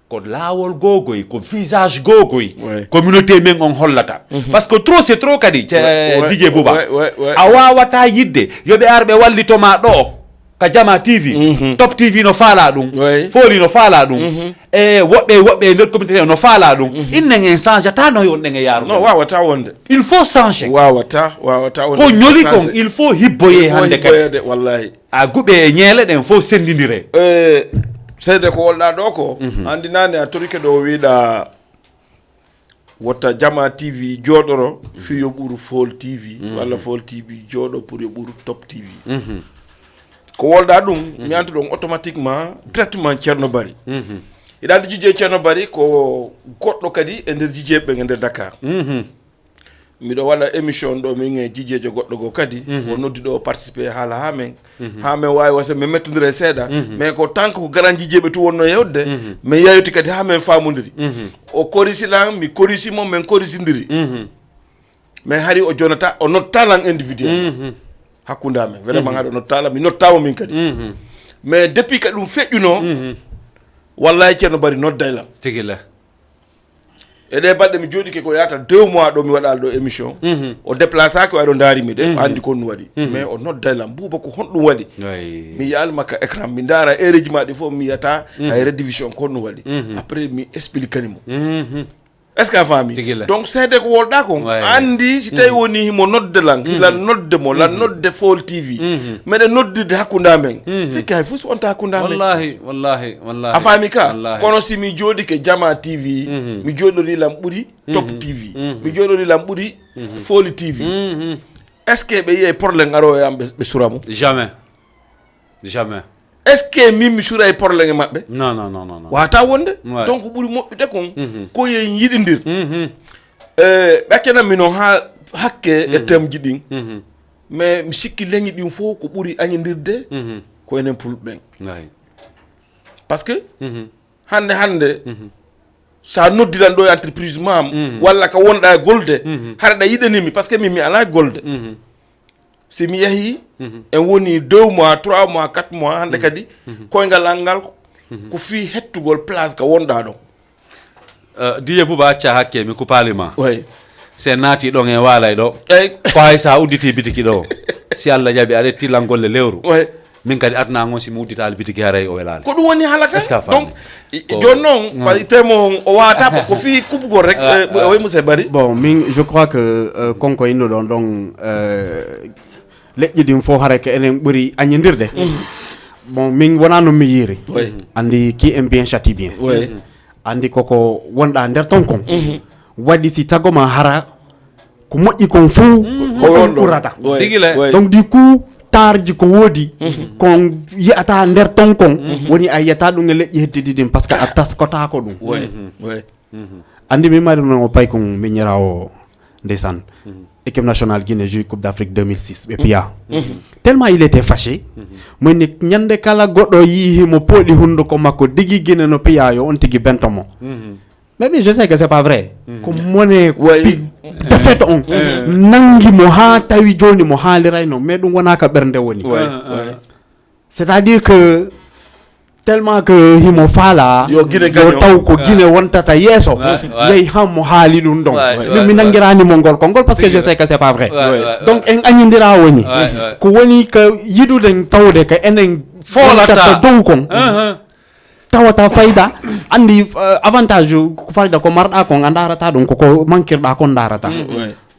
ko laawol gogoy ko visage gogoy communauté men on hollata par ce que trop c'est trop kadi DJ Bouba a wawata yidde yoɓe arɓe wallitoma ɗo ka Jama TV Top TV no faala ɗum Foli no faala ɗum e woɓɓe nder communauté no faala ɗum innen en changeata no wonɗen e yaaru non wawata wonde il faut changer wawata wonde ko ñoli kon il faut hibboye hande kadi wallahi a guɓe e ñeele ɗen fof sendidire seede ko wolɗa ɗo ko andi nane a torike ɗo wiɗa wotta Jama TV jooɗoro fi yo ɓuuru Fol TV walla Fol TV jooɗo pour yo ɓuuru Top TV ko wolɗa ɗum mi antu ɗon automatiquement traitement Ceerno Bari iɗa jije Ceerno Bari ko goɗɗo kadi e nder jijeɓe ɓe e nder Dakar miɗo waɗa émission ɗo min e jijejo goɗɗo go kadi o noddi ɗo participer haala ha men wawi wasa min mettodira e seeɗa mais ko tant que ko garan jijeɓe tu wonno yewde min yayoti kadi ha men famodiri o korisilan mi korisimo min korisidiri mais hari o jonata o nottalan individuel hakkunde amen vraiment haɗo nottala mi nottama min kadi mais depuis kadi ɗum feƴƴuno wallahi Ceerno Bari noddaylam tigila e ɗe balɗe mi jooɗike ko yata 2 mois ɗo mi waɗal ɗo émission o déplace aki o aɗo daarimi de o andi kon no waɗi mais o noddaylam Bouba ko honɗum waɗi mi yalmaka écran mi daara heure ji maɗi fof mi yiyata hay redivision kon no waɗi après mi explique animo est ce que fami donc c'est de ko wolda ko andi si tay woni mo nodde lan la nodde mo la nodde Fall TV mais de nodde de hakunda men c'est kay fu on ta hakunda men wallahi a fami ka kono si mi jodi ke Jama TV mi jodori lam buri Top TV mi jodori lam buri Fall TV est-ce que be yé problème ngaro yam be suramu jamais est-ce que mimi sura e problème mabbe non wata wonde donc buri moɓɓude kon ko ye yiɗidir ɓakkena mino ha hakke e temji ɗin mais mi sikki leñi ɗin fof ko ɓuri añodirde ko enen pulɓe ɓen par ce que hande sa noddiran ɗo e entreprise mam walla ka wonɗa e golde haɗa yiɗanimi par ce que min mi ala golde si mi yahi en woni 2 mois 3 mois 4 mois hande kadi koyngal angal ko fi hettugol place ka wonɗa ɗon diye buba acca hakke mi kupalima oui se naati ɗon e waalay ɗo ko hay sa udditi bitiki ɗo si Allah jaɓi aɗa tillangolle lewru oui min kadi adna ngon si mi udditali bitiki haray o welani ko ɗum woni halaka donc joni noon par temo o wata ko fi kubugol rek oy monsieur Bari bon min je crois que konko inno ɗon ɗon leƴƴi ɗin fof hara ke enen ɓuri añodirde bon min wona no mi yiri andi qui aime bien châtie bien andi koko wonɗa nder ton kon waɗi si tagoma hara ko moƴƴi kon fou ko ɓurata donc du coup tarji ko woodi kon yiyata nder ton kon woni a yiyata ɗum e leƴƴi heddidi ɗin par ce que a taskotako ɗum andi min mari noon o pay kon miñirawo ndeysan équipe nationale Guinée joue Coupe d'Afrique 2006 et puis tellement il était fâché mo ni ñande kala goddo yi mo podi hunduko makko digi Guinée no piya yo on tigi bentomo mais je sais que c'est pas vrai ko moné de fait on nangi mo ha tawi joni mo halirayno mais dum wona ka bernde woni c'est-à-dire que tellement que himo fala yo taw ko Guinée wontata yeso yey hammo haali dum don mi nangirani mo ngol kongol parce que je sais que c'est pas vrai donc en añindira woni ko woni que yidude tawde ka enen folata dow kon tawata fayda andi avantage ko fayda ko marda ko andarata dum ko mankirda ko ndarata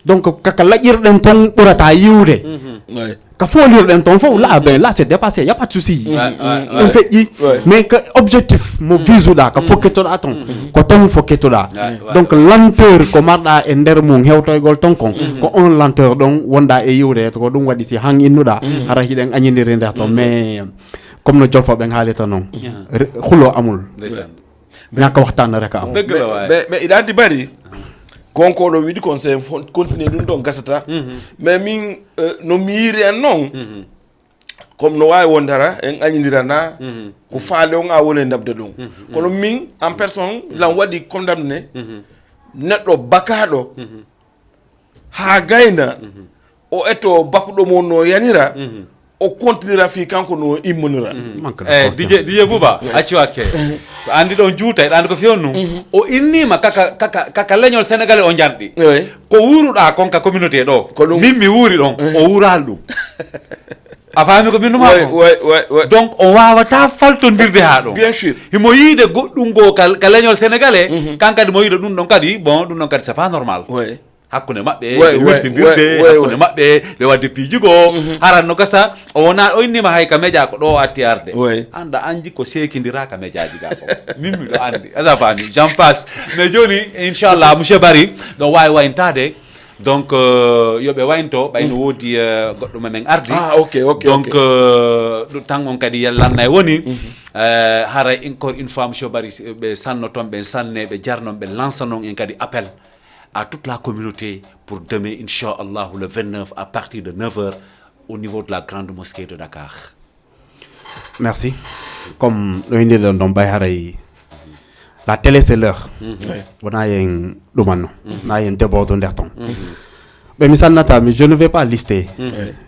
donc kaka lajirden ton burata yiwde ka folirden ton fo là ben là c'est dépassé y a pas de souci on fait mais que objectif mo visuda ka foketoda ton ko ton foketoda donc lenteur ko marda e nder mum hewtoygol ton kon ko on lenteur don wonda e yiwde to ko dum wadi si hang innuda ara hiden añindiri nder ton mais comme no jolfo ben haalita non xulo amul ñaka waxtaan rek am mais ida di bari konko do widi kon sen continuer dum don gasata mais min no miiri en non comme no way wondara en añindirana ko faale on a woni ndabde dum kono min en personne lan wadi condamné neddo bakado ha gayna o eto bakudo mo no yanira o continuera fi kanko no immonira DJ Buba acci wakke andi don juuta andi ko fiyon o innima kaka leñol sénégalais o jandi ko wuruda konka communauté do min mi wuri don o wural dum a faami ko minuma ko donc on wawata faltondirde ha do bien sûr himo yiide goddum go ka leñol sénégalais kankadi mo yiide dum don kadi bon dum don kadi c'est pas normal hakkunde mabbe wirtindirde hakkunde mabbe be wadde piijugo haranno gasa o wona o innima hay ka media ko do atti arde anda anji ko sekindira ka mediaji ga ko mimmi do andi asa fami j'en passe mais joni inchallah monsieur Bari do way intade donc yobe waynto bayno wodi goddo men ardi donc do tangon kadi yallanay woni haray encore une fois monsieur Bari be sannoton be sanne be jarnon be lançanon en kadi appel à toute la communauté pour demain, Inch'Allah, le 29, à partir de 9h, au niveau de la grande mosquée de Dakar. Merci. Comme le dit dans Bayharay, la télé c'est l'heure. On a un domano, on a un débordement d'air. Mais je ne vais pas lister.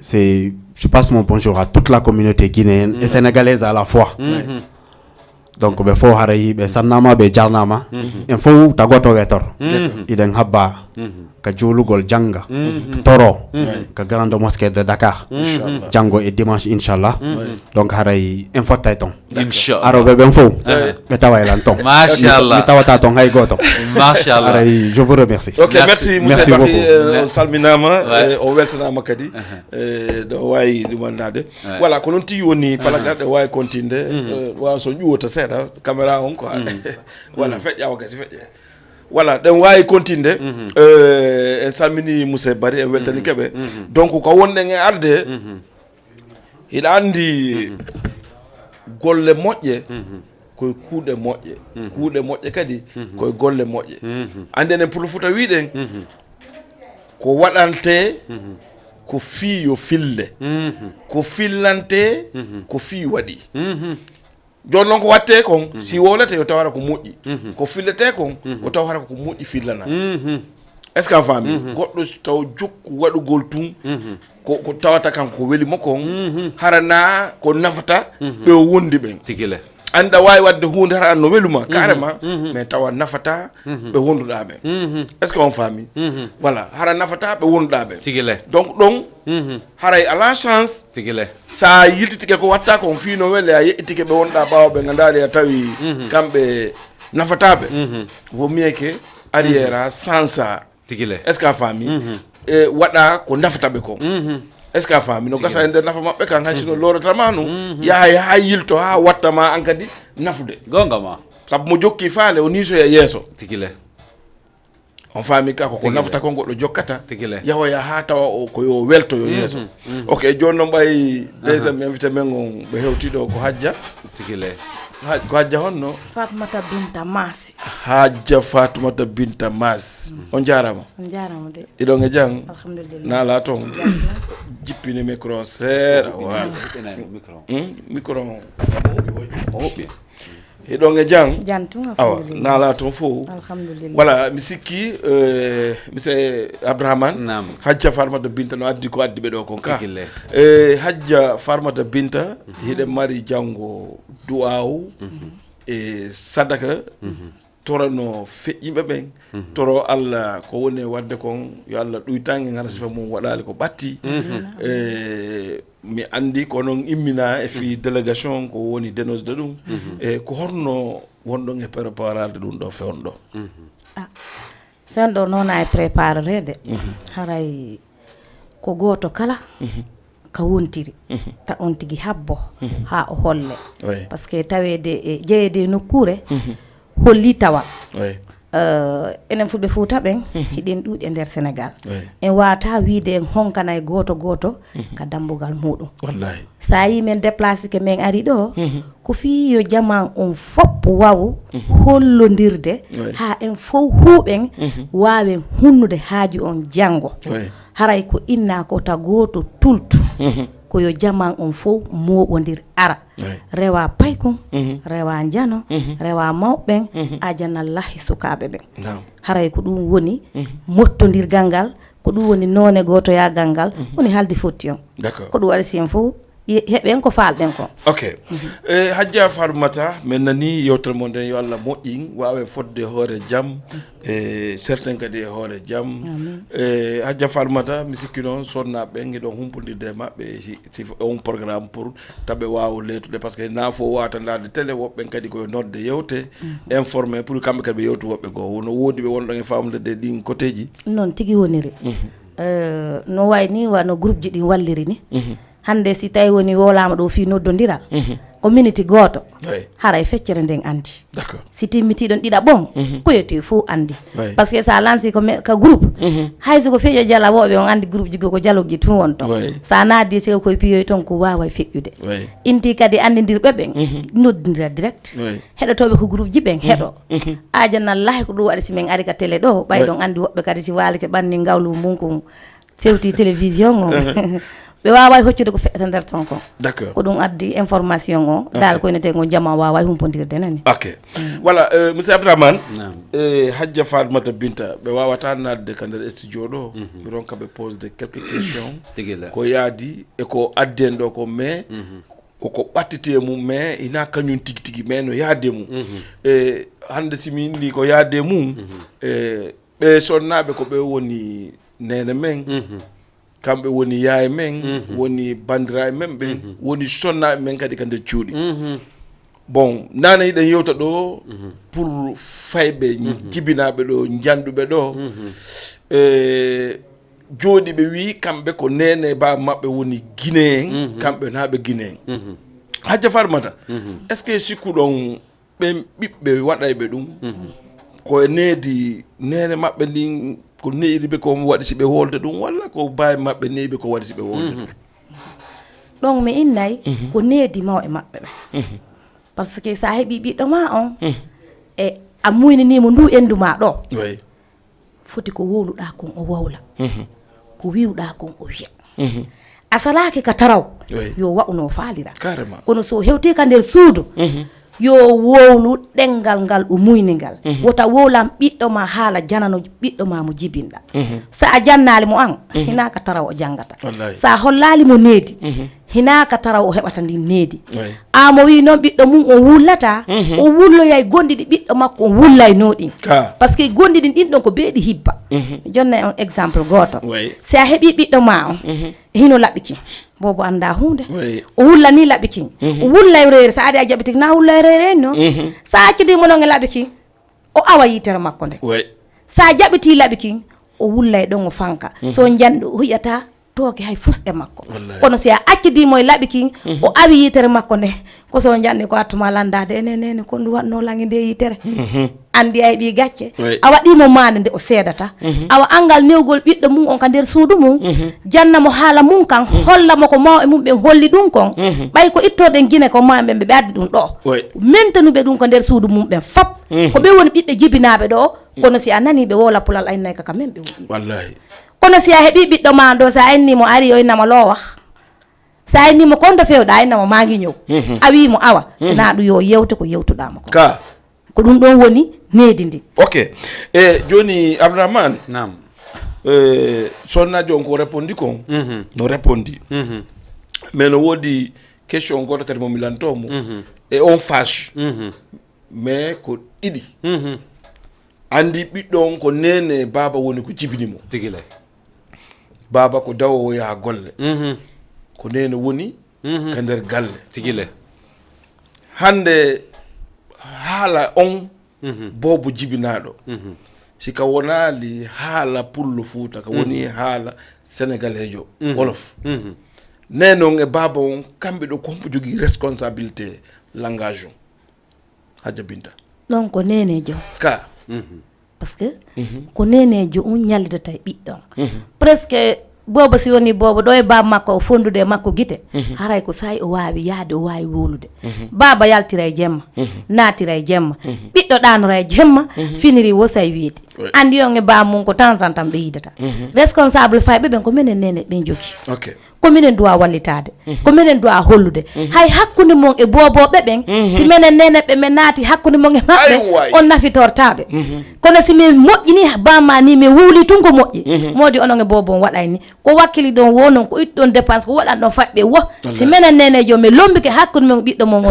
Je passe mon bonjour à toute la communauté guinéenne et sénégalaise à la fois. Donc be fo haray be sannama be jarnama en fo tagoto wetor iden habba ka julugol janga toro ka grande mosquée de Dakar jango e dimanche inchallah donc haray en fottay ton inchallah aro be ben fo be taway lan ton machallah mi tawata ton hay goto machallah haray je vous remercie. Ok, merci monsieur Bakhi salminama Ouais. o weltanama kadi do wayi dumandade voilà ko non ti woni palagarde wayi kontinde wa so ƴuwota seeɗa caméra on quoi voilà feƴƴawa gasi feƴƴe voilà ɗen wawi kontinde en salmini Moussa Bari en weltani keɓe donc ko wonɗen e arde hiɗa andi golle moƴƴe koye kuuɗe moƴƴe kadi koye golle moƴƴe andi enen pour futa wiɗen ko waɗante ko fii yo fille ko fillante ko fii waɗi joni noon ko watte kon si wolete yo tawara ko moƴƴi ko fillete kon o tawara ko moƴƴi fillana est ce que a faami goɗɗo taw jokku waɗugol tun ko tawata kanko ko welimo kon harana ko nafata ɓe wondi ɓen tigile anda wawi wadde hunde hara no weluma carrément mais tawa nafata ɓe wonduɗa ɓen est ce que on faami voilà hara nafata ɓe wonduɗa ɓen tigile donc ɗon haray ala chance tigile sa yiltitike ko watta kon fino wele a yeƴƴitike ɓe wonɗa ɓawa ɓe gandari a tawi kamɓe nafataɓe vaut mieux que arrière a sansa tigile est ce que a faami e waɗa ko nafataɓe kon est ce que a faami no gasa e nder nafa maɓɓe kan hay sino loratama no yaha ha yilto ha wattama an kadi nafude gonga ma saabu mo jokki faale o niso e yeeso tigile on faami ka ko nafata ko goɗɗo jokkata tigile yahoya ha tawa o ko yo welto yo yeeso ok joni noon ɓay deuxiéme invité men on ɓe hewtiɗo ko hajja tigile ko hajja honno Fatoumata Binta Massi. hajja Fatoumata Binta Massi on jarama De iɗon e jang alhamdulillah naala toon jippini micro seeɗa wala micro o hoɓɓi iɗon e jang Jantu awa naala toon fof alhamdulillah voilà mi sikki monsieur Abrahamane Naam. hajja Fatoumata Binta no addi ko addi ɓe ɗo kon ka Tigille. hajja Fatoumata Binta hiɗen mari janggo du'awu e sadaka torano feƴƴiɓe ɓen toro Allah ko woni e wadde kon yo Allah ɗuytange ngara sifa mum waɗali ko ɓatti mi andi ko noon immina e fi délégation ko woni dénosde ɗum e ko horno wonɗon e préparade ɗum ɗo fewnɗo fenɗo noon e préparerede haray ko goto kala ka wontiri ta on tigi habbo ha o holle oui par ce que tawede e jeeyede nokkure holli tawa oui enen fulɓe Fouta ɓen hiɗen ɗuuɗi e nder Sénégal oui en wata wiide en honkana e goto ka dambugal muɗum wallahi sa yi men déplacé ke men ari ɗo ko fi yo jaman on fop waw hollodirde Oui. ha en fof huuɓen wawen hunnude haaju on janggo oui haray ko inna ko ta goto tultu ko yo jaman on fof moɓodir ara oui rewa paykum rewa jano rewa mawɓen ajanallahi sukaɓe ɓen nam haray ko ɗum woni mottodirgal ngal ko ɗum woni none gotoyagal ngal woni halde fotti on d'accord ko ɗum waɗi sen fof heɓen ko falɗen ko ok hajja Fatoumata min nani yewtere mon nden yo Allah moƴƴin wawen fodde hoore jaam e certain kadi e hoore jaam hajja Fatoumata mi sikki noon sonnaɓe ɓen eɗon humpodirde e maɓɓe si on programme pour taɓe wawa leytude par ce que na fo wata darde télé woɓɓen kadi koye nodde yewte informé pour kamɓe kadi ɓe yewtu woɓɓe goo wono woodi ɓe wonɗon e famde de ɗin côté ji noon tigui woniri no wayni wano groupe ji ɗi walliri ni hande si tawi woni wolama ɗo fi noddodiral ko minute goto oui haray feccere nden andi d'accord si timmitiɗon ɗiɗa ɓon koyete fof andi Oui. par ce que sa lanci ka groupe hayso ko feƴƴo jala woɓe on andi groupe ji ko dialogue tun won ton Oui. sa naddi siko koye piyoy ton ko wawa feƴƴude oui inti kadi andidirɓe ɓen noddidira direct oui heɗotoɓe ko groupe ji ɓen heɗo ajanallahi ko ɗum waɗi simin ari ka télé ɗo ɓayɗon andi woɓɓe kadi si waali ke ɓanni ngawlu mum ko fewti télévision o ɓe wawa hoccude ko feƴƴata nder ton ko d'accord ko ɗum addi information o dal ko inete ko jama wawa humpodirde nani ok voilà monsieur Abdourahmane Naam. hajja Fatoumata Binta ɓe wawata nadde ka nder studio ɗo ɓe ronka ɓe pose de quelques questions tigile ko yaadi e ko addi en ɗo ko mais koko ɓattete mum mais ina kañum tigi tigi mais no yaade mum hande simi indi ko yaade mum ɓe sonnaɓe ko ɓe woni nene men kamɓe woni yaye men woni bandiraɓe men ɓe woni sonnaɓe men kadi ka nder cuuɗi bon nane yiɗen yewta ɗo pour fayɓe jibinaɓe ɗo janduɓe ɗo jooɗi ɓe wi kamɓe ko nene baba maɓɓe woni guinéen kamɓe naɓe guinéen hajja farmata est ce que sikkuɗon ɓen ɓiɓɓe waɗayɓe ɗum ko needi nene maɓɓe ndin ko neiriɓe ko waɗi si ɓe wolde ɗum walla ko bawi maɓɓe neyiɓe ko waɗi si ɓe wolde ɗum ɗon mi innay ko needi mawɓe maɓɓe ɓe par ce que sa heeɓi ɓiɗɗo ma on e a muyninimo ndu endu ma ɗo foti ko wowluɗa kon o wowla ko wiwɗa kon o wiya a salaki ka taraw yo wa'uno faalira kono so hewti ka nder suudu yo wowlu ɗengal ngal o muyningal wota wowlam ɓiɗɗo ma haala janano ɓiɗɗo ma mo jibinɗa sa a jannali mo an hinaka taraw o janggata sa hollali mo needi hinaka taraw o heɓata ndi needi amo wi noon ɓiɗɗo mum o wullata o wulloyay gondiɗi ɓiɗɗo makko o wullayno ɗin par ce que gondiɗin ɗin ɗon ko beeɗi hibba jonnay on exemple goto si a heeɓi ɓiɗɗo ma on hino laɓɓiki bobo anda hunde o wulla ni laɓɓiki o wullay reere sa ari a jaɓiti na wullay reere en no sa accudimo noon e laɓɓiki o awa yitere makko nde sa jaɓiti laɓɓiki o wullay ɗon o fanka so janɗo huyata tooke hay fus e makko kono si a accudimo e laɓɓiki o awi yitere makko nde ko so janɗi ko attuma landade enenene kon ndu watno lange nde yitere andi ay ɓi gacce a waɗimo mande nde o seedata awa angal newgol ɓiɗɗo mum on ka nder suudu mum jannamo haala mum kan hollamo ko maw e mum ɓen holli ɗum kon ɓay ko ittoɗen guine ko maɓe ɓe addi ɗum ɗo maintenuɓe ɗum ko nder suudu mum ɓen fop ko ɓe woni ɓiɓɓe jibinaɓe ɗo kono si a nani ɓe wola pulal aynay kaka men ɓe woni wallahi kono si a heeɓi ɓiɗɗo ma ɗo sa annimo ari o innama lowa sa annimo konto fewɗa innamo magi ñëw a wimo awa sina ɗum yo yewte ko yewtuɗama ko ɗum ɗon woni needi ndi ok joni Abdourahmane sonnajo on ko répondi kon no répondi mais no woodi question goto kadi mo milantomo e on fâche mais ko ɗiɗi andi ɓiɗɗo on ko nene baba woni ko jibinimo tigila baba ko dawowo yaha golle ko nene woni ka nder galle tigila hande haala on bobo jibinaɗo sika wonali haala pullo Fuuta ka woni haala sénégalejo wolof nene on e baba on kamɓe ɗo kompo jogui responsabilité langage on Hadja Binta ɗon ko nenejo ka par ce que ko nenejo on ñallidata e ɓiɗɗon presque bobo si woni bobo ɗo e baba makko o fondude makko guite haray ko sayi o wawi yaade o wawi wolude baba yaltira e jemma natira e jemma ɓiɗɗo ɗanora e jemma finiri wosay wiide andi on e baba mum ko temps en temps ɓe yidata responsable fayɓe ɓen ko minen nene ɓen jogui ko minen duwa wallitade ko minen duwa hollude hay hakkude mon e boboɓe ɓen si minen nene ɓe men naati hakkude mon e maɓɓe on nafitortaɓe kono si min moƴƴini bamma ni mi wuuli tun ko moƴƴi modi onon e bobo on waɗay ni ko wakkili ɗon wo noon ko itti ɗon dépense ko waɗan ɗon faɓɓe wo si minen nenejo mi lombike hakkude mon ɓiɗɗo mon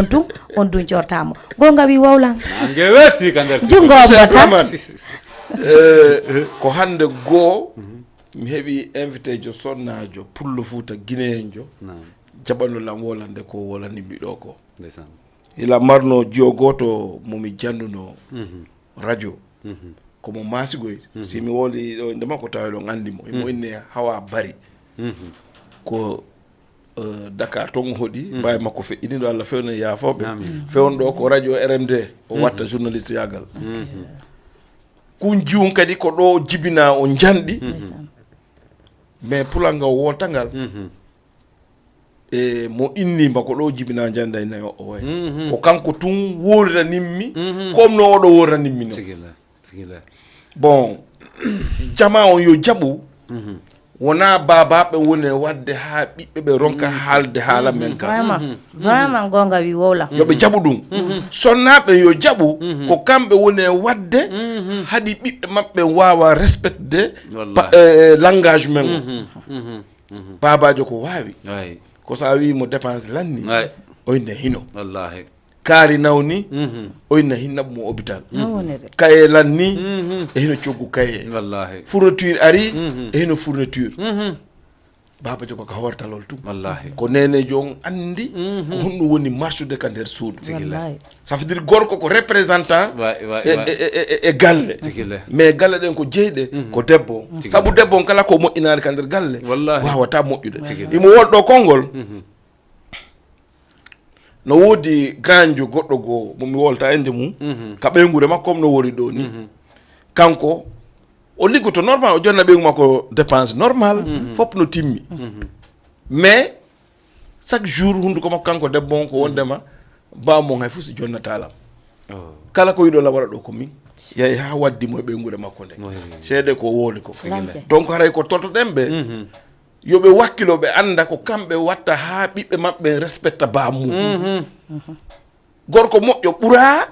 on tun cortamo gonga wi wowlan jungo bota ko hande goo mi heeɓi invité jo sonnajo pullo Fuuta guinéen jo jaɓanno lam wolande ko wolanimi ɗo ko ila marno jiyo goto momi janduno radio komo masigoy si mi woli ɗo ndema ko tawi ɗon andimo imo inni Hawa Bari ko Dakar ton hoɗi mbawi makko feƴƴini ɗo Allah fewne yafoɓe fewon ɗo ko radio RMD o watta journaliste yagal kun jiwum kadi ko ɗo jibina o janɗi mais pulanga o wotangal e mo innima ko ɗo jibina janda e nayo o way ko kanko tun woraninmi comme no oɗo woraninmi no bon jama on yo jaɓu wona babaɓe woni wadde ha ɓiɓɓe ɓe ronka haalde haala men ka vraiment gonga wi wowla yoɓe jaɓu ɗum sonnaɓe yo jaɓu ko kamɓe woni wadde haɗi ɓiɓɓe maɓɓe wawa respecte langage men o babajo ko wawi ko sa wi mo dépense lanni oyne hino kaari nawni o inna hinnaɓe mo hôpital kaye lanni e hino coggu kaye wallahi fourniture ari e hino fourniture baba jogo ka hortalol tum wallahi ko nene jon andi ko honɗum woni marchude ka nder suudu ça veut dire gorko ko représentant e galle mais galle ɗen ko jeyɗe ko debbo saabu debbo on kala ko moƴƴinari ka nder galle wawata moƴƴude imo woɗɗo konngol no woodi ganjo goɗɗo goo momi wolta ende mum ka ɓeygure makko no wori ɗo ni kanko o liggoto normal o jonna ɓeygu makko dépense normal fop no timmi mais chaque jour hunduko makko kanko debbo on ko wondema bamon hay fof so jonnatalam kala ko yiɗo la waɗa ɗo ko min yeehi ha waddimo e ɓeygure makko nde seede ko wooli ko donc haray ko totoɗen ɓe yoɓe wakkilo ɓe anda ko kamɓe watta ha ɓiɓɓe maɓɓe respecta bamum gorko moƴƴo ɓuura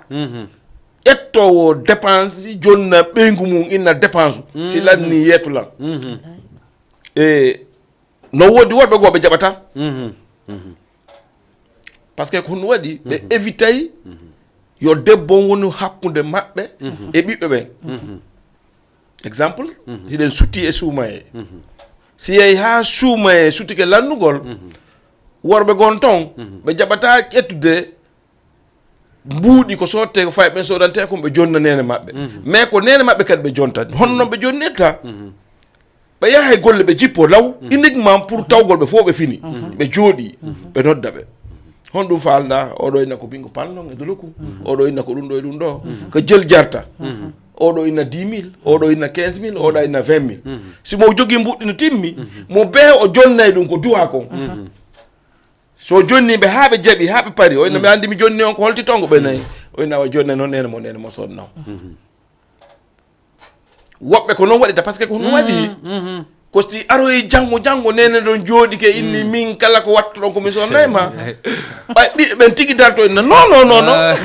ettowo dépense jonna ɓeygu mum inna dépense si lanni yeetulan e no woodi woɗɓe goo ɓe jaɓata par ce que ko ɗum waɗi ɓe évitay yo debbo woni hakkude maɓɓe e ɓiɓɓe ɓen exemple siɗen sutti e suumaye si yehi ha suumaye sutike lannugol worɓe gon ton ɓe jaɓata ƴettude mbuuɗi ko sotte ko fay ɓen sodante ko ɓe jonna nene maɓɓe mais ko nene maɓɓe kadi ɓe jonta hono noon ɓe jonnirta ɓe yaha e golle ɓe jippo law uniquement pour tawgol ɓe fof ɓe fini ɓe jooɗi ɓe nodda ɓe hon ɗum falda oɗo inna ko bingo palnon e doloku oɗo inna ko ɗum ɗo e ɗum ɗo ko jel jarta oɗo inna 10 000 oɗo inna 15 000 oɗo inna 20 000 simo jogui mbuɗɗi no timmi mo be o jonnay ɗum ko duwa kon so jonniɓe ha ɓe jaaɓi ha ɓe paari o inna mi andi mi jonni on ko holti tongo ɓe nayyi o inna wa jonnay noon nene mo sodno woɓɓe ko noon waɗita par ce que ko ɗum waɗi ko si aroyi janggo nene ɗon jooɗi ke inni min kala ko wattu ɗon komi sonnayma ɓay ɓiɓɓe ɓen tigui darto inna non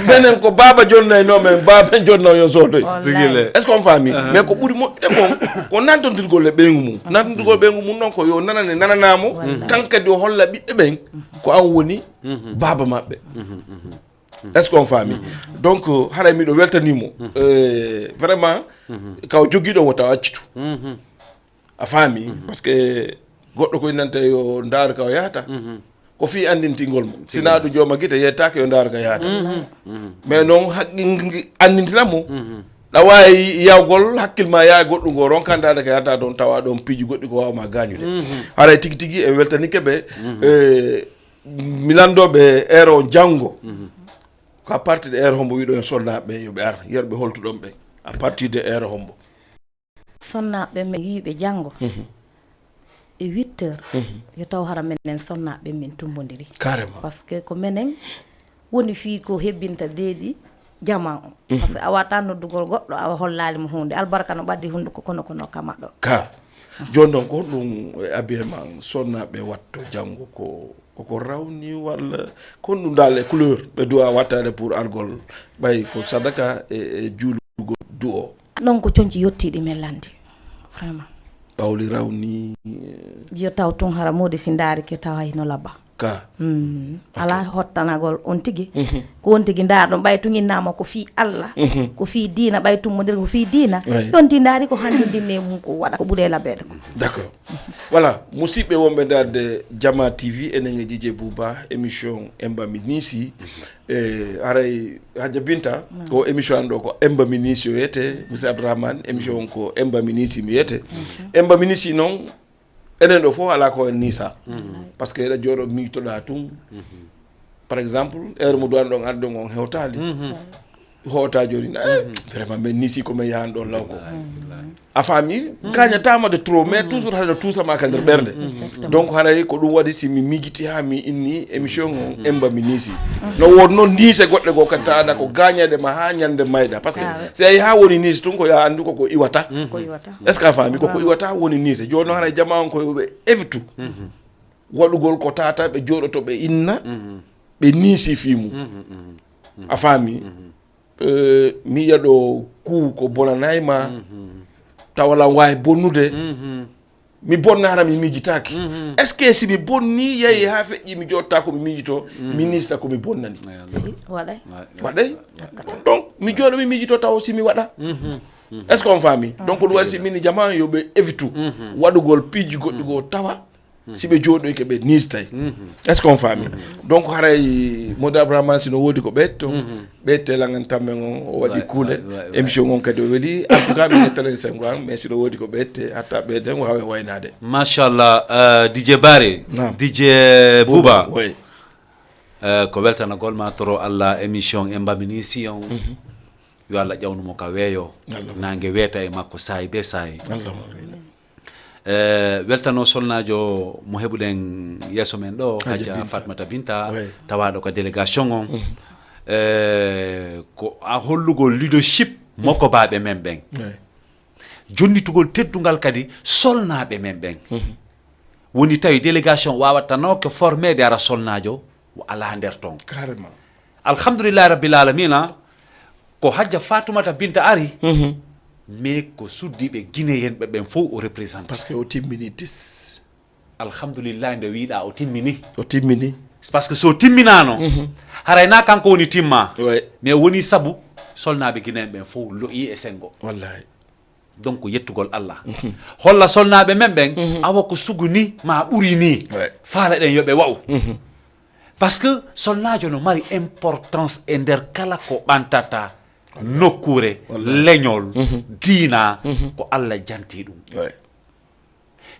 minen ko baba jonnayno men baba jonno yo sotoy est ce que on faami mais ko ɓuuri moƴƴude kon ko nantodirgol e ɓeygu mum nantodirgol ɓeygu mum noon ko yo nanane nananamo kankadi o holla ɓiɓɓe ɓen ko an woni baba maɓɓe est ce que on faami donc haray miɗo weltanimo vraiment kaw joguiɗo wo taw accitu a faami parce que goɗɗo koye nante yo ndaaro ka o yahata ko fi andintingol mo sina ɗum jooma guite yettake yo ndaaro ka yahata mais noon haqqi andintinamo ɗa wawi yawgol hakkille yaha goɗɗum ngo ronkandade ka yahata ɗon tawa ɗon piiji goɗɗi ko wawma gañude haray tigui tigui e weltanike ɓe mi landoɓe heure o janggo ko à partir de heure hombo wiɗo en solnaɓe yoɓe ar yerɓe holtuɗon ɓe à partir de heure hombo sonnaɓe men wiɓe janggo e 8 heures yo taw hara menen sonnaɓe men tumbodiri carrément par ce que ko menen woni fi ko hebbinta deeɗi jama on par ce que a wata noddugol goɗɗo awa hollalimo hunde albarka no ɓaddi hunduko kono kama ɗo ka joni noon ko ɗum abiyema sonnaɓe watto janggo koko rawni walla kon ɗum dal e couleur ɓe duwa wattade pour argol ɓay ko sadaka e juulugo du o ɗon ko coñci yettiɗi men landi vraiment ɓawli rawni yo taw tun hara modi si daarike tawa hino labba ka ala hottanagol on tigui ko on tigui daarɗon ɓay tuginnama ko fi Allah ko fi diina ɓay tummodir ko fi diina yonti daari ko hande dinne mum ko waɗa ko ɓuure labbede ko d' accord voilà musidɓe wonɓe darde Diama TV enen e Dj Bouba émission embami Nisi aray Hadja Binta ko émission an ɗo ko embami Nisi o wiyete monsieur Abdourahmane émission on ko embami Nisi mi wiyete embami Nisi noon enen ɗo fof ala ko en nisa par ce que eɗa jooɗo miitoɗa tun par exemple heure mo duwan ɗon arde on hewtali hoota joni vraiment mais Nisi ko men yahan ɗon lawko a faami gañatama de trop mais toujours haɗa tuusama ka nder ɓerde donc haray ko ɗum waɗi si mi migiti ha mi inni émission on embami Nisi no won noon niise goɗɗe goo kadi tawaɗa ko gañade ma ha ñande mayɗa par ce que si a yi ha woni Nisi tun ko ya andi koko iwata est ce que a faami koko iwata woni Nisi joni noon haray jama on koyoɓe evitu waɗugol ko tata ɓe jooɗoto ɓe inna ɓe Nisi fimu a faami mi yiya ɗo kuu ko bonanayma tawalan wawi bonnude mi bonnara mi mijitaki est ce que si mi bonni yeyi ha feƴƴi mi jotta ko mi mijito ministre ko mi bonnani si waɗay donc mi jooɗo mi mijito taw si mi waɗa est ce que on faami donc ɗum waɗi si min jama yoɓe évitu waɗugol piiji goɗɗi go tawa si ɓe jooɗoyke ɓe nistay est ce que on faami donc haray mode abrahama sino woodi ko ɓeetto ɓeette langan tammen on o waɗi kuule émission on kadi o weeli en tout cas mi nettalen sengo an mais sino woodi ko ɓeette hatta ɓeeden o hawe waynade machallah dj bare dj bouba ko weltanagol ma toro allah émission e mbamini si on yo allah ƴawnumo ka weeyo nangue weeta e makko saayi be saayi weltano solnajo mo heɓuɗen yesso men ɗo haja fatmata binta tawaɗo ko délégation on ko a hollugol leadership makko baɓe men ɓen jonnitugol teddungal kadi solnaɓe men ɓen woni tawi délégation wawatano ko formede ara solnajo ala nder ton carrément alhamdoulillahi rabbil alamina ko hajja fatumata binta ari mais ko suddiɓe guinéen ɓe ɓen fof o représente par ce que o timmini tis alhamdoulillahi nde wiiɗa o timmini par ce que so timminano harayna kanko woni timma mais woni saabu solnaɓe guinéen ɓen fof loyi e sengo wallahi donc yettugol allah holla solnaɓe men ɓen awa ko suguni ma ɓuuri ni faala ɗen yoɓe waw par ce que solnajo no mari importance e nder kala ko ɓantata nokkure leñol diina ko allah janti ɗum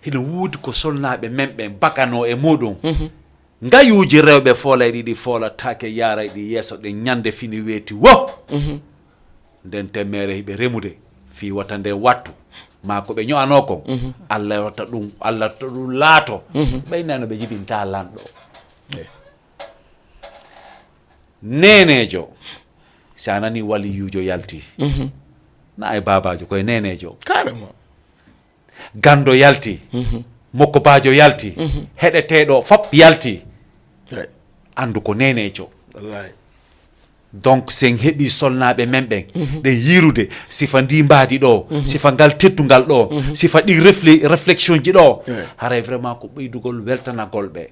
hino wuudi ko solnaɓe men ɓen bakano e muɗum ngayuji rewɓe foolay ɗiɗi foolatake yaray ɗi yesso ɗe ñande fini weeti wo nden temmere hiɓe remude fi wata nde wattu ma ko ɓe ño'ano ko allah watta ɗum allah to ɗum laato ɓeynano ɓe jibinta lanɗo nenejo si a nani waliyujo yalti na e babajo koye nenejo carrément gando yalti mokko bajo yalti heɗeteɗo fop yalti andu ko nenejo wallahi donc sen heeɓi solnaɓe men ɓen ɗe yirude sifa ndi mbaadi ɗo sifa ngal teddungal ɗo sifa ɗi réflexion ji ɗo haray vraiment ko ɓeydugol weltanagol ɓe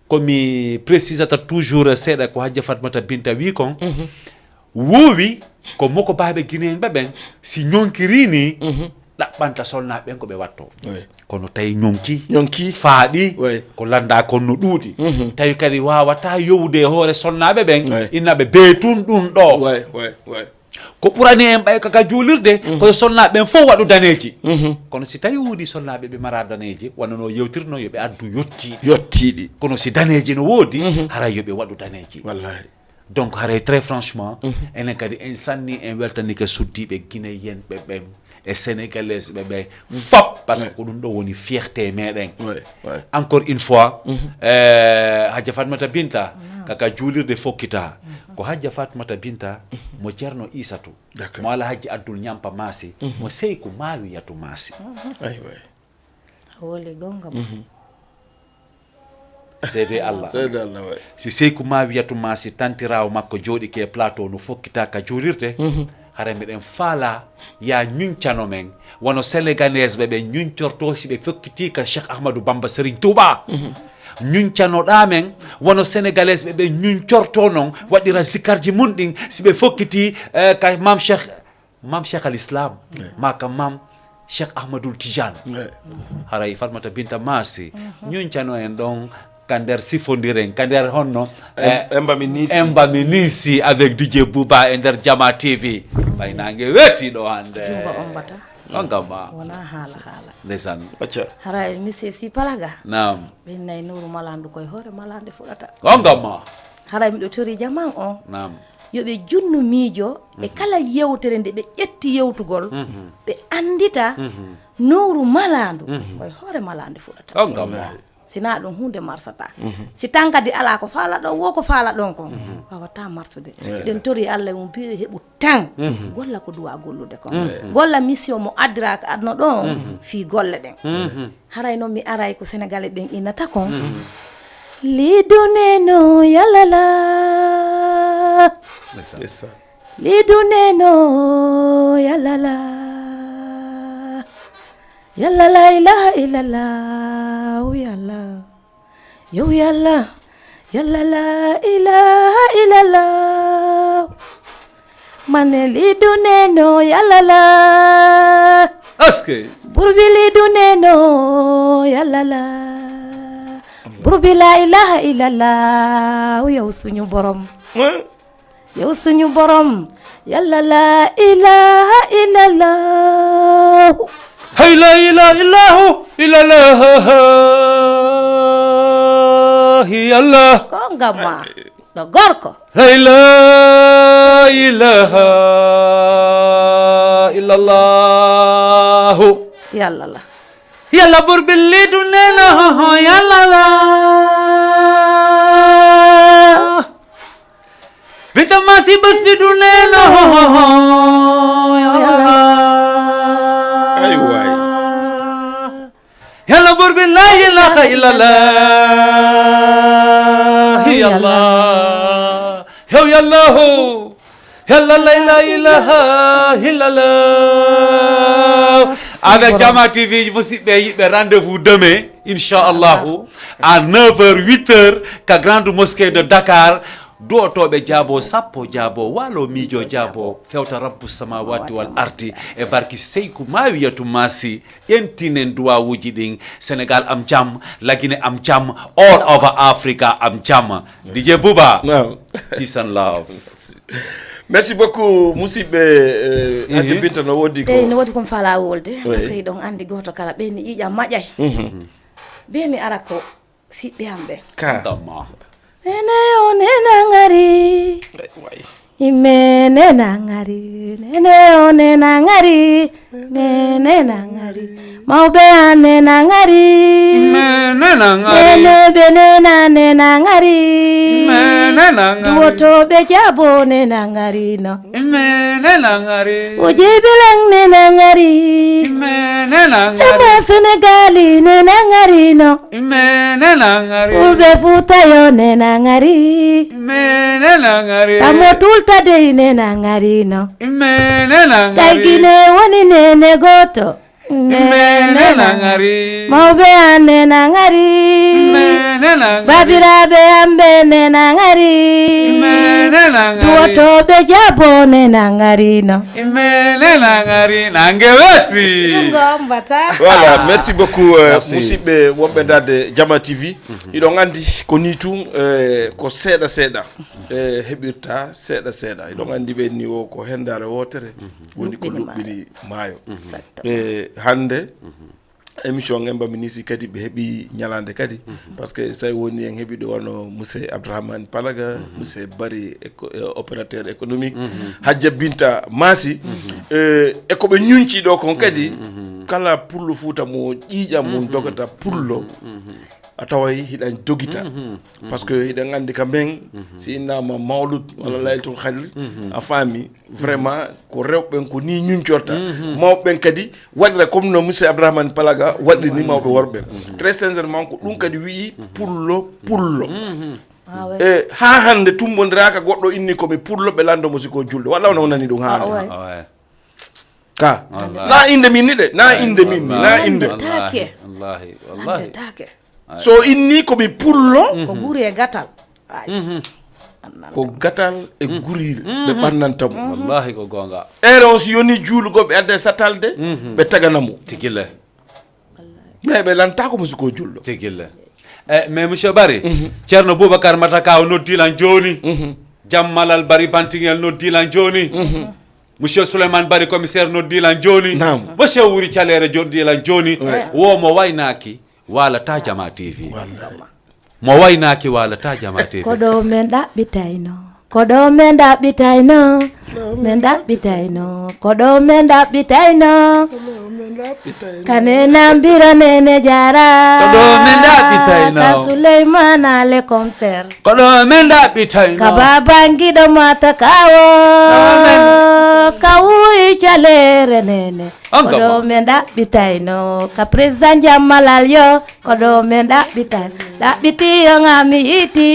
komi précisata toujours seeɗa ko hajja fatmata binta wi kon wowi ko moko baɓe guinéen ɓe ɓen si ñonkirini ɗaɓɓanta solnaɓe ɓen ko ɓe watto kono tawi ñonki faaɗi ko landa konno ɗuuɗi tawi kadi wawata yowde hoore solnaɓe ɓen innaɓe beetun ɗum ɗo ko ɓurani en ɓay kaka juulirde koye solnaɓe ɓen fof waɗu daneji kono si tawi wuuɗi solnaɓe ɓe mara daneji wonno yewtirno yoɓe addu yottiɗi kono si daneji no woodi haray yoɓe waɗu daneji wallahi donc haray très franchement enen kadi en sanni en weltanike suddiɓe guinéen ɓe ɓen e sénégalais ɓe ɓe fop par ce que ko ɗum ɗo woni fierté meɗen encore une fois hajja fatmata binta kaka juulirde fokkita ko hajja fatmata binta mo ceerno isatou mo ala hajji addul ñampa maasi mo seyku mawiyatu maasi woli gonga seede allah si seyku mawiyatu maasi tantirawo makko jooɗi ke plateau no fokkita ka juulirde hara miɗen faala ya ñuncano men wono sénégalais ɓe ñuncorto si ɓe fokkiti ka cheikh ahmadou bamba serigne touba ñuncanoɗa men wono sénégalais ɓe ñuncorto noon waɗira zikarji mun ɗin si ɓe fokkiti ka mam cheikh al islam maka mam cheikh ahmadoul tidiane haray fatmata binta maasi ñuncano en ɗon ka nder sifodiren ka nder honno embami nisi avec dj bouba e nder diama tv ɓaynangue wettiɗo hande on gamma wona haala ndeysan hara monsieur si palaga nam ɓen nayi nuru malandu koye hoore malande fuɗata on gamma hara miɗo tori jaman on nam yoɓe junnu miijo e kala yewtere nde ɓe ƴetti yewtugol ɓe andita nuru malandu koye hoore malande fuɗata on gamma sina ɗum hunde marsata si tan kadi ala ko faala ɗon wo ko faala ɗon kon wawata marsude ɗen tori allah mum mbiyo heɓu tan golla ko duwa gollude kon golla mission mo addiraka adno ɗon fi golle ɗen haray noon mi aray ko sénégalais ɓen innata kon liduneno yalala liduneno yalala Yalla la ilaha illallah, yalla. Yo yalla. Yalla la ilaha illallah. Maneli duneno yalla la. Aske. Burbili duneno yalla la. Burbi la ilaha illallah. Yow suñu borom. Yow suñu borom. Yalla la ilaha illallah. Hay la ilaha illallah. Yalla. Kok enggak mah? Dogor kok. La ilaha illallah. Yalla la. Yalla burbilli dunena yalla la. Bita masih bas di dunena yalla la. Aywa. Yalla burbilli la ilaha illallah. Yalla. Yo yalla ho. Yalla la ilaha illallah. Avec Diama TV, vous rendez-vous demain, Inch'Allah, à 9h, 8h, ka grande mosquée de Dakar. Dotoɓe jaabo sappo jaabo walo miijo jaabo fewta rabbu samawati wal ardi e barki seyku mawiyatu masi ƴentinen duwawuji ɗin Sénégal am jam lagine am jam all over Africa am jam DJ Bouba peace and love. Merci beaucoup musidɓe hade binta no wodi ko no wodi ko fala wolde sey ɗon andi goto kala ɓeni ƴiƴam maƴƴay be mi ara ko siɓɓe hamɓe ka nene o nena ngari ime nena ngari nene o nena ngari me nena ngari mawɓe an nena ngari nene ɓe nena ngari duwotoɓe jaabo nena ngari no ujibileng nena ngari jama Sénégali nena ngari no ulɓe Fuutayo nena ngari tamo tultade nena ngari no taygine woni nene goto nena ngari mawɓe an nena ngari babiraɓe amɓe nena ngari duwotoɓe jaabo nena ngari no voilà merci beaucoup musidɓe wonɓe dade Diama TV iɗon andi ko ni tun ko seeɗa seeɗa heɓirta seeɗa seeɗa iɗon andi ɓe ni o ko hendare wotere woni ko luɓɓini maayo hande émission ngembami Nisi kadi ɓe heeɓi ñalande kadi par ce que so tawi woni en heeɓi ɗo wano monsieur Abdourahmane Palaga monsieur Bari opérateur économique Hadja Binta Masi e koɓe ñunci ɗo kon kadi kala pullo Fuuta mo ƴiiƴam mum dogata pullo a taway hiɗan dogita par ce que hiɗen andi ka men si innama mawlud walla laylatul khadr a faami vraiment ko rewɓen ko ni ñuncorta mawɓen kadi waɗira comme no monsieur Abdourahmane Palaga waɗiri ni mawɓe worɓen très sincèrement ko ɗum kadi wii pullo e ha hande tumbodiraka goɗɗo inni komi pullo ɓe lando mo siko julɗo walla wona nani ɗum ha hande ka na inde min ni de na inde min ni na inde so inni komi pullo ko ɓuuri e gatal ko gatal e gurire ɓe ɓannantamo wallahi ko gonga ere on si yoni juulugoɓe adde satalde ɓe taganamo tigille mais ɓe lanta ko musiko julɗo tigille mais monsieur Bari ceerno Boubacar Matakaw noddilan joni jammalal Bari Bantingel noddilan joni monsieur Souleymane Bari commissaire noddilan joni monsieur Wuri Thialere noddilan joni womo waynaki walata Diama TV mo waynaki walata Diama TV ko ɗo men ɗaɓɓitayno ko ɗo men ɗaɓɓitayno men ɗaɓɓitayno ko ɗo men ɗaɓɓitayno kanena mbira nene jara ko ɗo men ɗaɓɓitayno ka Souleymane ale commissaire ko ɗo men ɗaɓɓitayno ka babangiɗo Matakawo ka Wuri Thialere nene ko ɗo men ɗaɓɓitayno ka président Jammalal yo ko ɗo men ɗaɓɓitayno ɗaɓɓitiyoga mi yiiti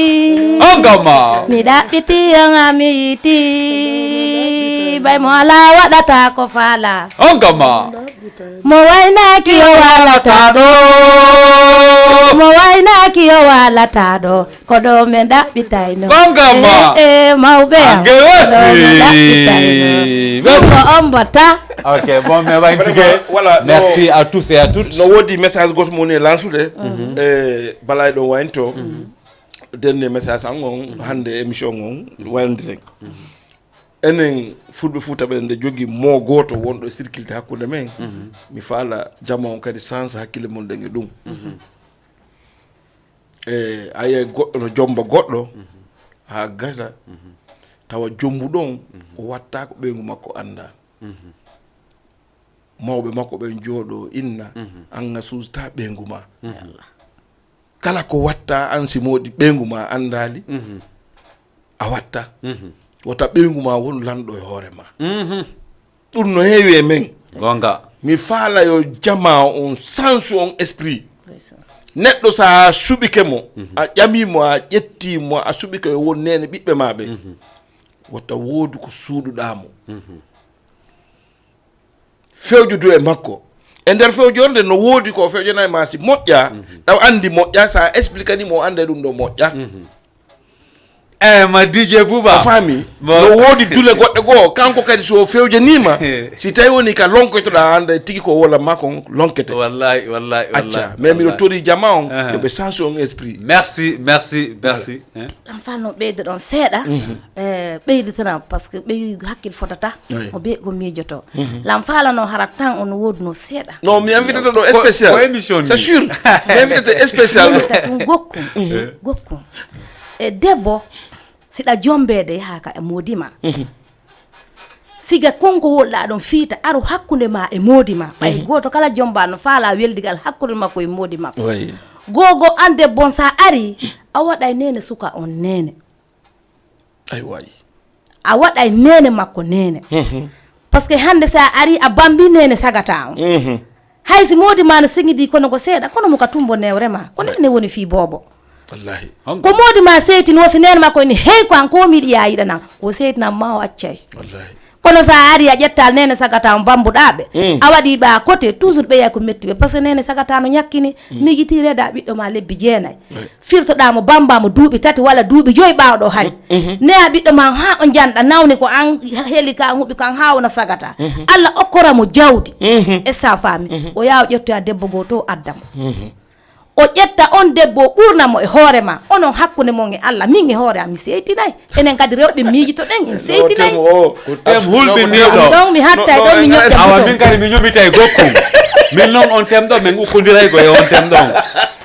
ongama mi ɗaɓɓitiyoga mi yiiti bay mo ala waɗata ko faala on gama mo waynaki yo walata ɗo mo waynaki yo walata ɗo ko ɗo men ɗaɓɓitayno on gama mawɓe am ko on botta. Ok, bon, mais voilà, merci à tous et à toutes. No wodi message gos mo ne lansude balay do waynto dernier message angon hande émission ngon wayndire enen fulbe futabe nde jogi mo goto wondo circuité hakkude men mi faala jamon kadi sans hakkile mon de dum aye goddo no jomba goddo ha gasa tawa jombu don o watta ko be makko anda mawbe makko ben jodo inna anga susta benguma kala ko watta ansi modi benguma andali a watta wota benguma won lando e horema dum no heewi e men gonga mi faala yo jama on sensu on esprit neddo sa subike mo a jami mo a jetti mo a subike won nene bibbe mabe wota wodu ko suududamo fewjudu e makko e nder fewjorde no woodi ko fewjana e masi moƴƴa taw andi moƴƴa sa explique ni mo ande dum do moƴƴa ma DJ Bouba fami no woodi dule godde go kanko kadi so fewjanima si tawi woni ka lonkoytoda ande tigi ko wala makko lonkete wallahi acca mais mi do tori jama on de be sensu on esprit merci am fanno beydo don seeda beydo tan parce que be hakkil fotata o be ko mijoto lam faala no haratan on woodi no seeda non mi invite do spécial c'est sûr mi invite spécial gokku e debbo sida jombede haka e modima siga konko wolla don fiita aro hakkunde ma e modima bay goto kala jomba no faala weldigal hakkunde makko e modima gogo ande bon sa ari a waday nene suka on nene ay way a waday nene makko nene parce que hande sa ari a bambi nene sagata on haysi modima no singidi kono go seeda kono mo ka tumbo newrema kono ne woni fi bobo wallahi ko modi ma seyti no sinene makko ni hey ko an ko mi diya yida nan ko seyti na ma waccay wallahi kono sa ari a jettal nene sagata on bambudabe a wadi ba côté toujours be ko metti be parce que nene sagata no nyakini mi gitire da biddo ma lebbi jeenay firto da mo bamba mo duubi tati wala duubi joy baawdo hay ne a biddo ma ha on janda nawni ko an helika hubi kan haawna sagata alla okora mo jawdi e sa fami o yaw jetto a debbo goto addam o ƴetta on debbo ɓurna mo e hoorema onon hakkunde mon e Allah min e hoore am mi seytinay enen kadi rewɓe miijito ɗen en seytinay tem hulɓiniɗo donc mi hattay ɗon mi ñoɓɓe awa min kadi mi ñoɓita e gokkum min noon on temɗo min ukkodiray go e on temɗon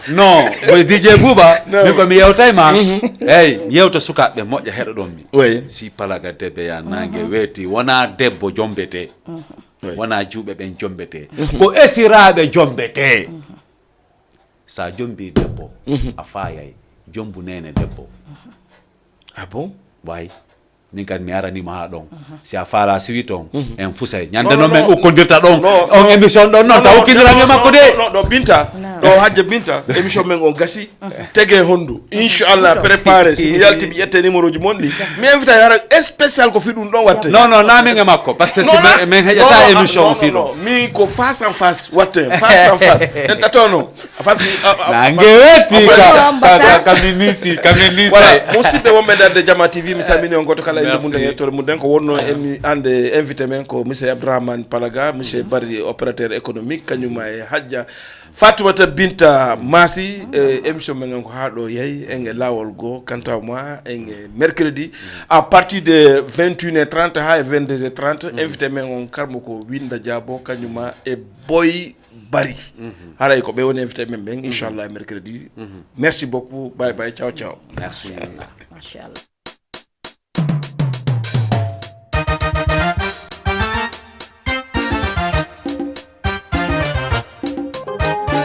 non boy DJ Bouba min ko mi yewtay ma eyyi yewta sukaɓe moƴƴa heɗo ɗon mi si palaga debbe ya nangue weeti wona debbo jombete wona juuɓe ɓen jombete ko esiraɓe jombete sa jombi debbo a faayay jombu nene debbo ah bon way ni kan mi aranima ha ɗon si a faala siwi toon en fusay ñande noon men ukkodirta ɗon on émission ɗon noon taw ukkidirani makko de ɗo binta ɗo hajja binta émission men on gasi tege hondu inchallah préparé si mi yalti mi ƴette numéro ji mon ɗi mi invita yara spécial ko fi ɗum ɗon watte non namin e makko par ce que si min heƴata émission o fi ɗon mi ko face en face watte face en face en tatono parce que nangue wetti kamin nisi voilà musidɓe wonɓe darde Diama TV mi salmini on goto kala inde munden yettore munden ko wonno emi ande invité men ko monsieur Abdourahmane Palaga monsieur Barry opérateur économique kañuma e hajja Fatoumata Binta Masi émission men ko ha ɗo yeyi enge lawol go kanta moi enge mercredi à partir de 21h30 ha e 22h30 invité men on karmo ko Winda Diabo kañuma e Boy Bari haray ko ɓe woni invité men ɓen inchallah mercredi merci beaucoup bye bye ciao ciao merci machallah